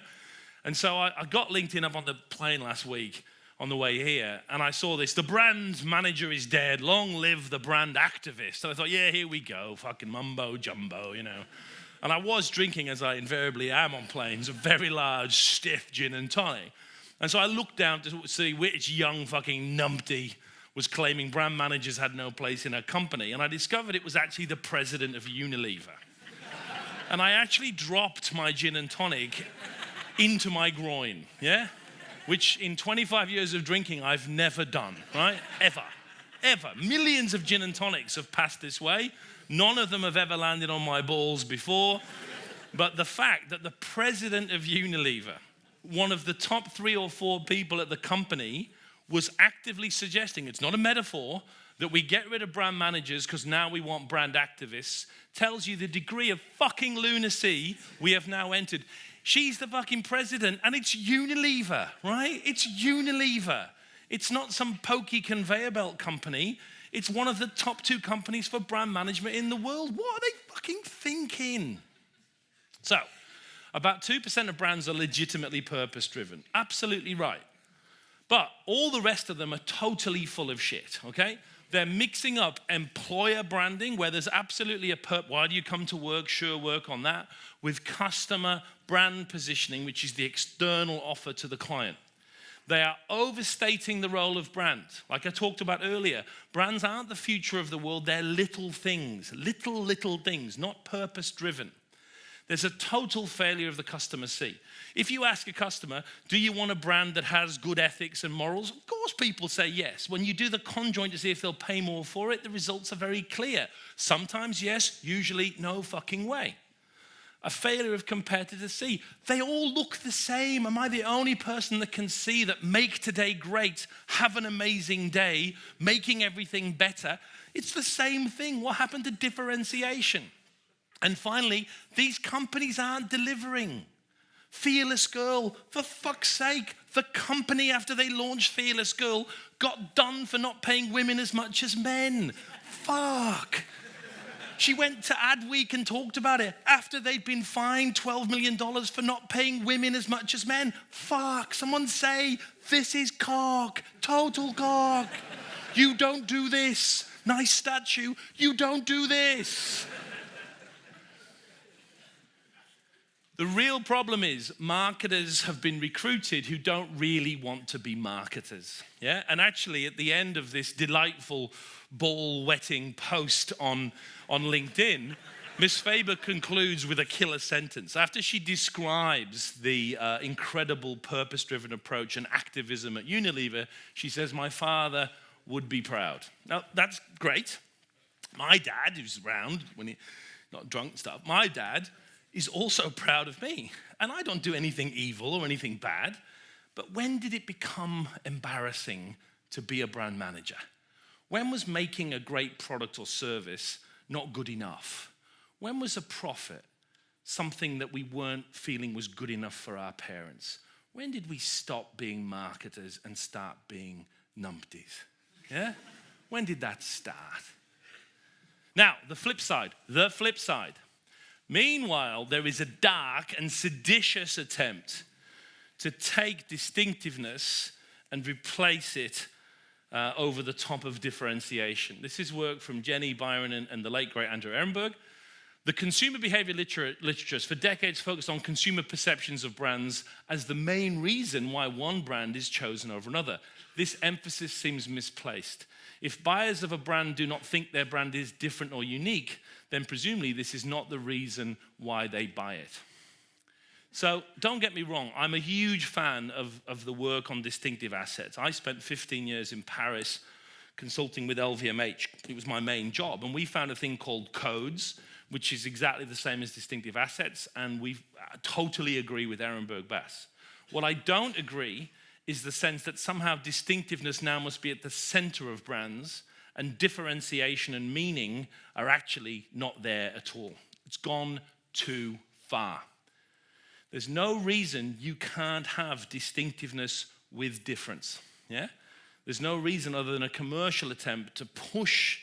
And so I got LinkedIn up on the plane last week on the way here, and I saw this: the brand manager is dead, long live the brand activist. And I thought, yeah, here we go, fucking mumbo jumbo, you know. And I was drinking, as I invariably am on planes, a very large, stiff gin and tonic. And so I looked down to see which young fucking numpty was claiming brand managers had no place in her company. And I discovered it was actually the president of Unilever. And I actually dropped my gin and tonic into my groin, yeah? Which in 25 years of drinking, I've never done, right? Ever. Millions of gin and tonics have passed this way. None of them have ever landed on my balls before. But the fact that the president of Unilever, one of the top 3 or 4 people at the company, was actively suggesting, it's not a metaphor, that we get rid of brand managers because now we want brand activists, tells you the degree of fucking lunacy we have now entered. She's the fucking president, and it's Unilever, right? It's Unilever. It's not some pokey conveyor belt company. It's one of the top 2 companies for brand management in the world. What are they fucking thinking? So, about 2% of brands are legitimately purpose-driven. Absolutely right. But all the rest of them are totally full of shit, okay? They're mixing up employer branding, where there's absolutely a why do you come to work, sure, work on that, with customer brand positioning, which is the external offer to the client. They are overstating the role of brand. Like I talked about earlier, brands aren't the future of the world, they're little things, little things, not purpose-driven. There's a total failure of the customer see. If you ask a customer, do you want a brand that has good ethics and morals? Of course people say yes. When you do the conjoint to see if they'll pay more for it, the results are very clear. Sometimes yes, usually no fucking way. A failure of competitors see. They all look the same. Am I the only person that can see that make today great, have an amazing day, making everything better? It's the same thing. What happened to differentiation? And finally, these companies aren't delivering. Fearless Girl, for fuck's sake, the company after they launched Fearless Girl got done for not paying women as much as men. Fuck. She went to Adweek and talked about it after they'd been fined $12 million for not paying women as much as men. Fuck, someone say, this is cock, total cock. You don't do this. Nice statue, you don't do this. The real problem is marketers have been recruited who don't really want to be marketers. Yeah? And actually, at the end of this delightful ball-wetting post on LinkedIn, Miss Faber concludes with a killer sentence. After she describes the incredible purpose-driven approach and activism at Unilever, she says, "My father would be proud." Now, that's great. My dad, who's around when he's not drunk and stuff, my dad is also proud of me. And I don't do anything evil or anything bad. But when did it become embarrassing to be a brand manager? When was making a great product or service not good enough? When was a profit something that we weren't feeling was good enough for our parents? When did we stop being marketers and start being numpties? Yeah? When did that start? Now, the flip side. Meanwhile, there is a dark and seditious attempt to take distinctiveness and replace it over the top of differentiation. This is work from Jenny Byron and the late great Andrew Ehrenberg. The consumer behavior literature has for decades focused on consumer perceptions of brands as the main reason why one brand is chosen over another. This emphasis seems misplaced. If buyers of a brand do not think their brand is different or unique, then presumably this is not the reason why they buy it. So don't get me wrong, I'm a huge fan of the work on distinctive assets. I spent 15 years in Paris consulting with LVMH. It was my main job, and we found a thing called codes, which is exactly the same as distinctive assets, and we totally agree with Ehrenberg Bass. What I don't agree is the sense that somehow distinctiveness now must be at the center of brands, and differentiation and meaning are actually not there at all. It's gone too far. There's no reason you can't have distinctiveness with difference, yeah? There's no reason other than a commercial attempt to push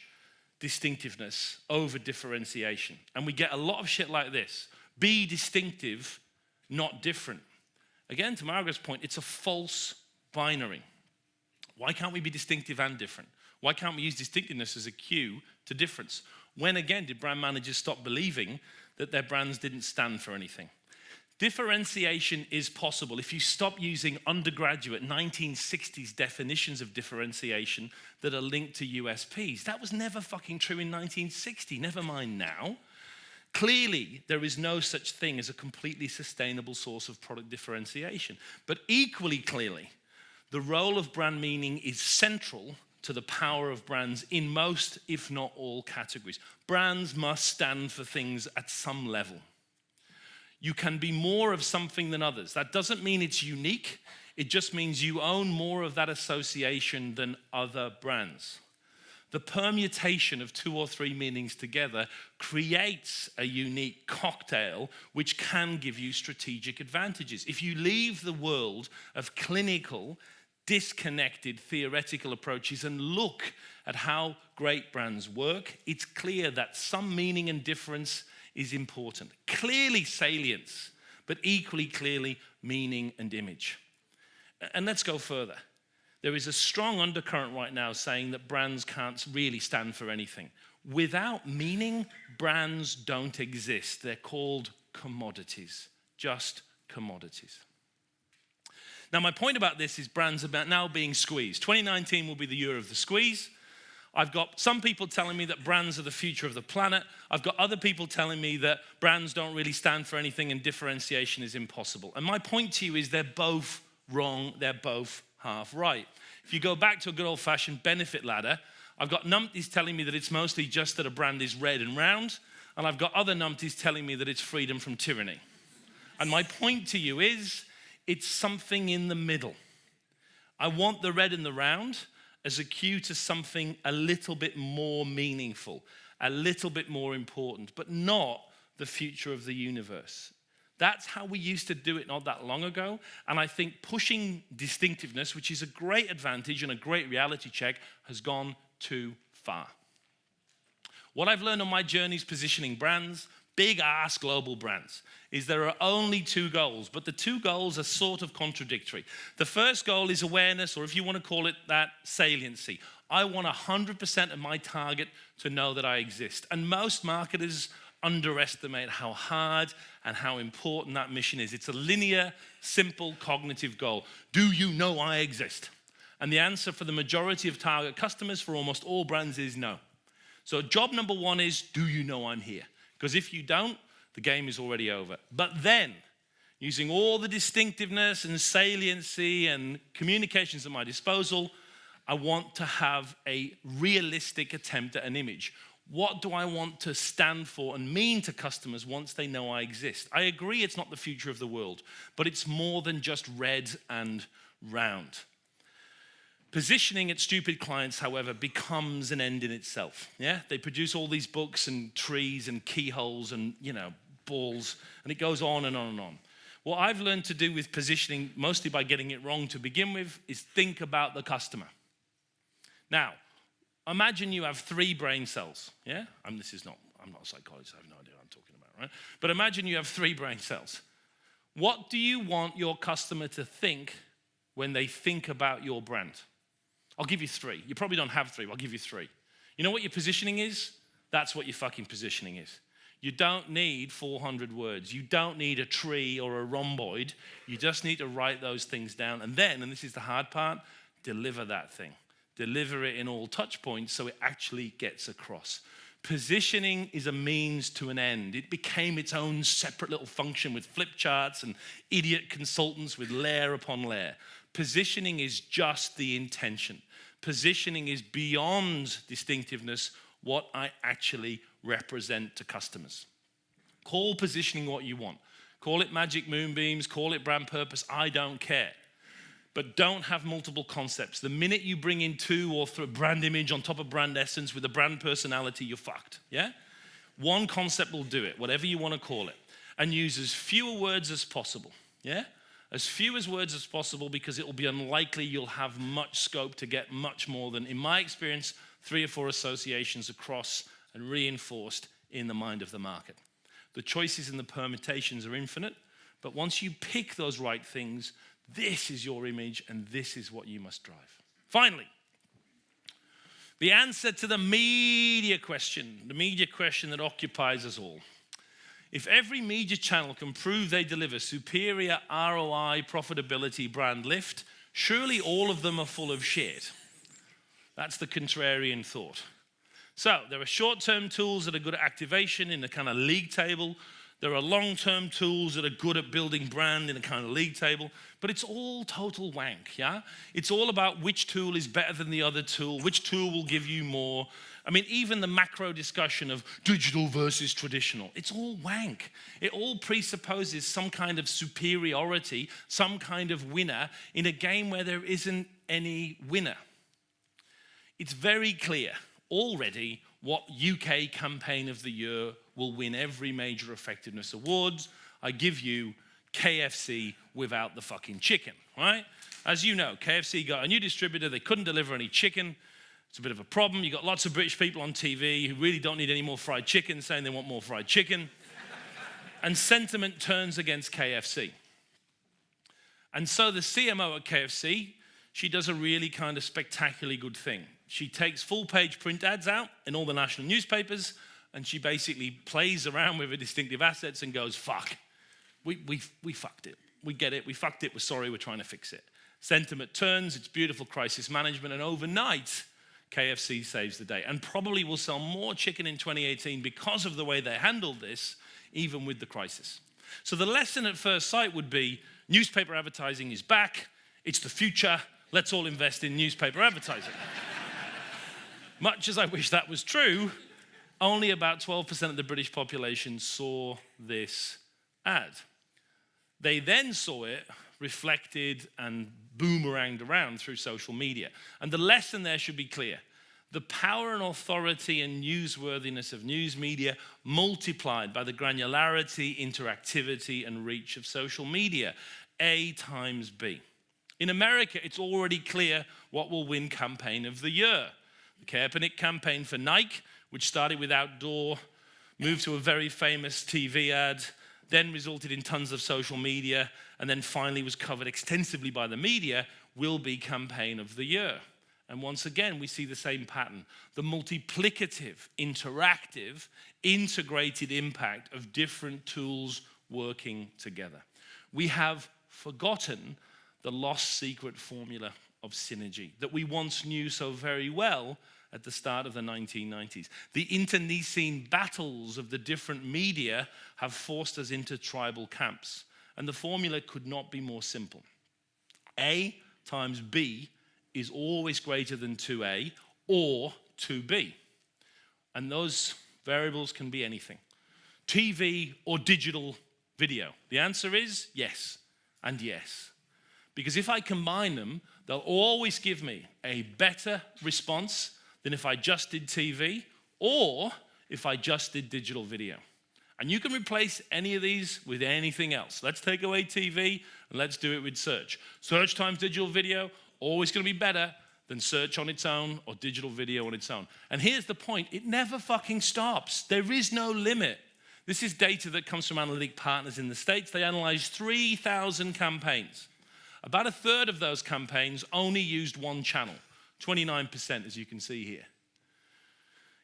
distinctiveness over differentiation. And we get a lot of shit like this. Be distinctive, not different. Again, to Margaret's point, it's a false binary. Why can't we be distinctive and different? Why can't we use distinctiveness as a cue to difference? When, again, did brand managers stop believing that their brands didn't stand for anything? Differentiation is possible if you stop using undergraduate 1960s definitions of differentiation that are linked to USPs. That was never fucking true in 1960, never mind now. Clearly, there is no such thing as a completely sustainable source of product differentiation. But equally clearly, the role of brand meaning is central to the power of brands in most, if not all, categories. Brands must stand for things at some level. You can be more of something than others. That doesn't mean it's unique. It just means you own more of that association than other brands. The permutation of 2 or 3 meanings together creates a unique cocktail which can give you strategic advantages. If you leave the world of clinical, disconnected theoretical approaches and look at how great brands work, it's clear that some meaning and difference is important. Clearly salience, but equally clearly meaning and image. And let's go further. There is a strong undercurrent right now saying that brands can't really stand for anything. Without meaning, brands don't exist. They're called commodities, just commodities. Now, my point about this is brands are now being squeezed. 2019 will be the year of the squeeze. I've got some people telling me that brands are the future of the planet. I've got other people telling me that brands don't really stand for anything and differentiation is impossible. And my point to you is they're both wrong. They're both half right. If you go back to a good old-fashioned benefit ladder, I've got numpties telling me that it's mostly just that a brand is red and round, and I've got other numpties telling me that it's freedom from tyranny. And my point to you is it's something in the middle. I want the red and the round as a cue to something a little bit more meaningful, a little bit more important, but not the future of the universe. That's how we used to do it not that long ago, and I think pushing distinctiveness, which is a great advantage and a great reality check, has gone too far. What I've learned on my journeys positioning brands, big-ass global brands, is there are only 2 goals, but the 2 goals are sort of contradictory. The first goal is awareness, or if you want to call it that, saliency. I want 100% of my target to know that I exist. And most marketers underestimate how hard and how important that mission is. It's a linear, simple, cognitive goal. Do you know I exist? And the answer for the majority of target customers for almost all brands is no. So job number 1 is, do you know I'm here? Because if you don't, the game is already over. But then, using all the distinctiveness and saliency and communications at my disposal, I want to have a realistic attempt at an image. What do I want to stand for and mean to customers once they know I exist? I agree it's not the future of the world, but it's more than just red and round. Positioning at stupid clients, however, becomes an end in itself. Yeah, they produce all these books and trees and keyholes and, balls, and it goes on and on and on. What I've learned to do with positioning, mostly by getting it wrong to begin with, is think about the customer. Now, imagine you have 3 brain cells. Yeah, I'm not a psychologist. I have no idea what I'm talking about, right? But imagine you have 3 brain cells. What do you want your customer to think when they think about your brand? I'll give you 3. You probably don't have 3, but I'll give you 3. You know what your positioning is? That's what your fucking positioning is. You don't need 400 words. You don't need a tree or a rhomboid. You just need to write those things down. And then, and this is the hard part, deliver that thing. Deliver it in all touch points so it actually gets across. Positioning is a means to an end. It became its own separate little function with flip charts and idiot consultants with layer upon layer. Positioning is just the intention. Positioning is beyond distinctiveness, what I actually represent to customers. Call positioning what you want. Call it magic moonbeams, call it brand purpose, I don't care. But don't have multiple concepts. The minute you bring in 2 or 3 brand image on top of brand essence with a brand personality, you're fucked, yeah? One concept will do it, whatever you want to call it. And use as fewer words as possible, yeah? As few as words as possible, because it will be unlikely you'll have much scope to get much more than, in my experience, 3 or 4 associations across and reinforced in the mind of the market. The choices and the permutations are infinite, but once you pick those right things, this is your image and this is what you must drive. Finally, the answer to the media question that occupies us all. If every media channel can prove they deliver superior ROI, profitability, brand lift, surely all of them are full of shit. That's the contrarian thought. So there are short-term tools that are good at activation in the kind of league table. There are long-term tools that are good at building brand in a kind of league table. But it's all total wank, yeah? It's all about which tool is better than the other tool, which tool will give you more. I mean, even the macro discussion of digital versus traditional, it's all wank. It all presupposes some kind of superiority, some kind of winner in a game where there isn't any winner. It's very clear already what UK campaign of the year will win every major effectiveness awards. I give you KFC without the fucking chicken, right? As you know, KFC got a new distributor. They couldn't deliver any chicken. It's a bit of a problem. You got lots of British people on TV who really don't need any more fried chicken, saying they want more fried chicken. And sentiment turns against KFC. And so the CMO at KFC, she does a really kind of spectacularly good thing. She takes full-page print ads out in all the national newspapers, and she basically plays around with her distinctive assets and goes, fuck, we fucked it. We get it, we fucked it, we're sorry, we're trying to fix it. Sentiment turns, it's beautiful crisis management, and overnight, KFC saves the day. And probably will sell more chicken in 2018 because of the way they handled this, even with the crisis. So the lesson at first sight would be, newspaper advertising is back, it's the future, let's all invest in newspaper advertising. Much as I wish that was true, only about 12% of the British population saw this ad. They then saw it reflected and boomeranged around through social media. And the lesson there should be clear. The power and authority and newsworthiness of news media multiplied by the granularity, interactivity, and reach of social media. A times B. In America, it's already clear what will win campaign of the year. The Kaepernick campaign for Nike, which started with outdoor, moved to a very famous TV ad, then resulted in tons of social media, and then finally was covered extensively by the media, will be campaign of the year. And once again, we see the same pattern. The multiplicative, interactive, integrated impact of different tools working together. We have forgotten the lost secret formula of synergy that we once knew so very well at the start of the 1990s. The internecine battles of the different media have forced us into tribal camps. And the formula could not be more simple. A times B is always greater than 2A or 2B. And those variables can be anything. TV or digital video. The answer is yes and yes. Because if I combine them, they'll always give me a better response than if I just did TV or if I just did digital video. And you can replace any of these with anything else. Let's take away TV and let's do it with search. Search times digital video, always going to be better than search on its own or digital video on its own. And here's the point, it never fucking stops. There is no limit. This is data that comes from Analytic Partners in the States. They analyzed 3,000 campaigns. About a third of those campaigns only used one channel, 29%, as you can see here.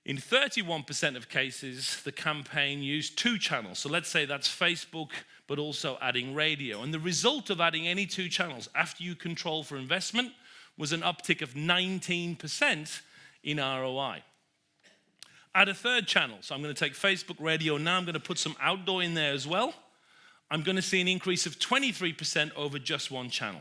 In 31% of cases, the campaign used two channels. So let's say that's Facebook, but also adding radio. And the result of adding any two channels after you control for investment was an uptick of 19% in ROI. Add a third channel. So I'm going to take Facebook, radio. Now I'm going to put some outdoor in there as well. I'm going to see an increase of 23% over just one channel.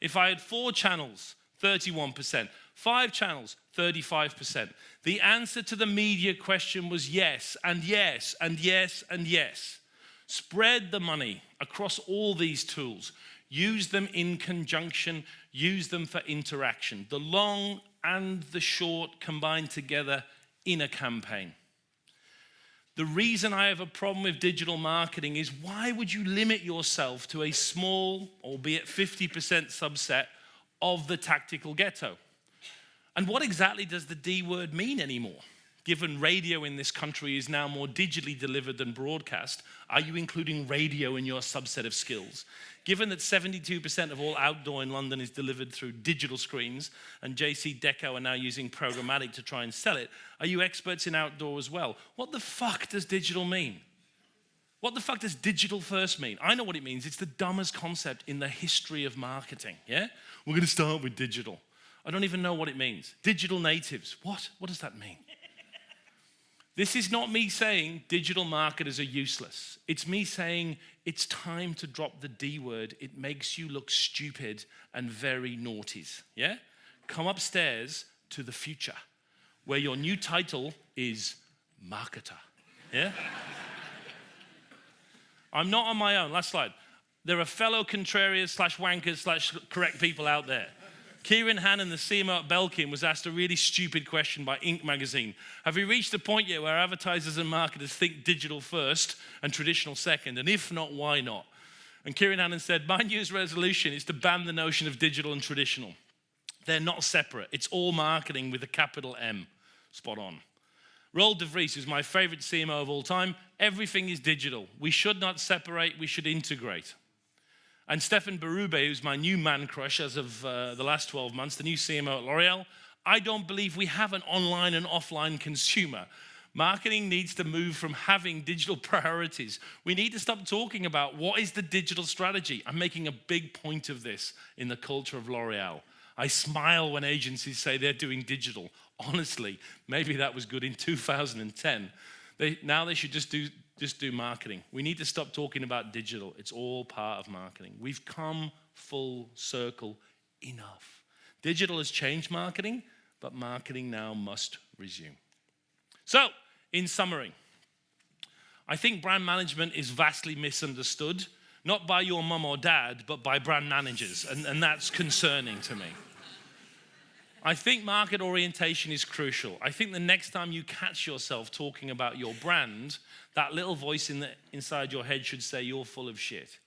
If I had 4 channels, 31%. 5 channels, 35%. The answer to the media question was yes, and yes, and yes, and yes. Spread the money across all these tools. Use them in conjunction. Use them for interaction. The long and the short combined together in a campaign. The reason I have a problem with digital marketing is why would you limit yourself to a small, albeit 50% subset of the tactical ghetto? And what exactly does the D word mean anymore? Given radio in this country is now more digitally delivered than broadcast, are you including radio in your subset of skills? Given that 72% of all outdoor in London is delivered through digital screens, and JC Deco are now using programmatic to try and sell it, are you experts in outdoor as well? What the fuck does digital mean? What the fuck does digital first mean? I know what it means. It's the dumbest concept in the history of marketing, yeah? We're going to start with digital. I don't even know what it means. Digital natives. What? What does that mean? This is not me saying digital marketers are useless. It's me saying it's time to drop the D word. It makes you look stupid and very naughties, yeah? Come upstairs to the future, where your new title is marketer, yeah? I'm not on my own. Last slide. There are fellow contrarians / wankers / correct people out there. Kieran Hannon, the CMO at Belkin, was asked a really stupid question by Inc. magazine. Have we reached a point yet where advertisers and marketers think digital first and traditional second? And if not, why not? And Kieran Hannon said, my New Year's resolution is to ban the notion of digital and traditional. They're not separate. It's all marketing with a capital M. Spot on. Roel de Vries, who's my favorite CMO of all time, everything is digital. We should not separate, we should integrate. And Stefan Berube, who's my new man crush as of the last 12 months, the new CMO at L'Oreal, I don't believe we have an online and offline consumer. Marketing needs to move from having digital priorities. We need to stop talking about what is the digital strategy. I'm making a big point of this in the culture of L'Oreal. I smile when agencies say they're doing digital. Honestly, maybe that was good in 2010. Now they should just do marketing. We need to stop talking about digital. It's all part of marketing. We've come full circle enough. Digital has changed marketing, but marketing now must resume. So, in summary, I think brand management is vastly misunderstood, not by your mum or dad, but by brand managers, and that's concerning to me. I think market orientation is crucial. I think the next time you catch yourself talking about your brand, that little voice inside your head should say you're full of shit.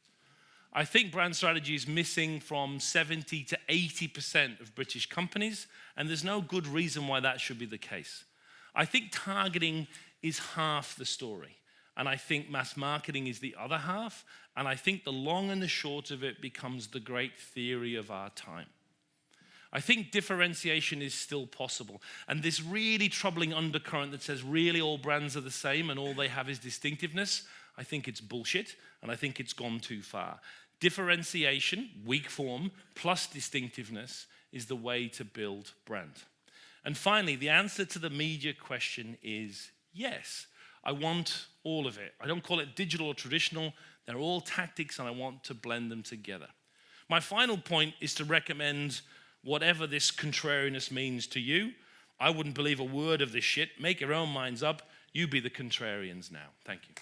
I think brand strategy is missing from 70 to 80% of British companies, and there's no good reason why that should be the case. I think targeting is half the story, and I think mass marketing is the other half, and I think the long and the short of it becomes the great theory of our time. I think differentiation is still possible. And this really troubling undercurrent that says really all brands are the same and all they have is distinctiveness, I think it's bullshit, and I think it's gone too far. Differentiation, weak form, plus distinctiveness is the way to build brand. And finally, the answer to the media question is yes. I want all of it. I don't call it digital or traditional. They're all tactics, and I want to blend them together. My final point is to recommend whatever this contrariness means to you. I wouldn't believe a word of this shit. Make your own minds up. You be the contrarians now. Thank you.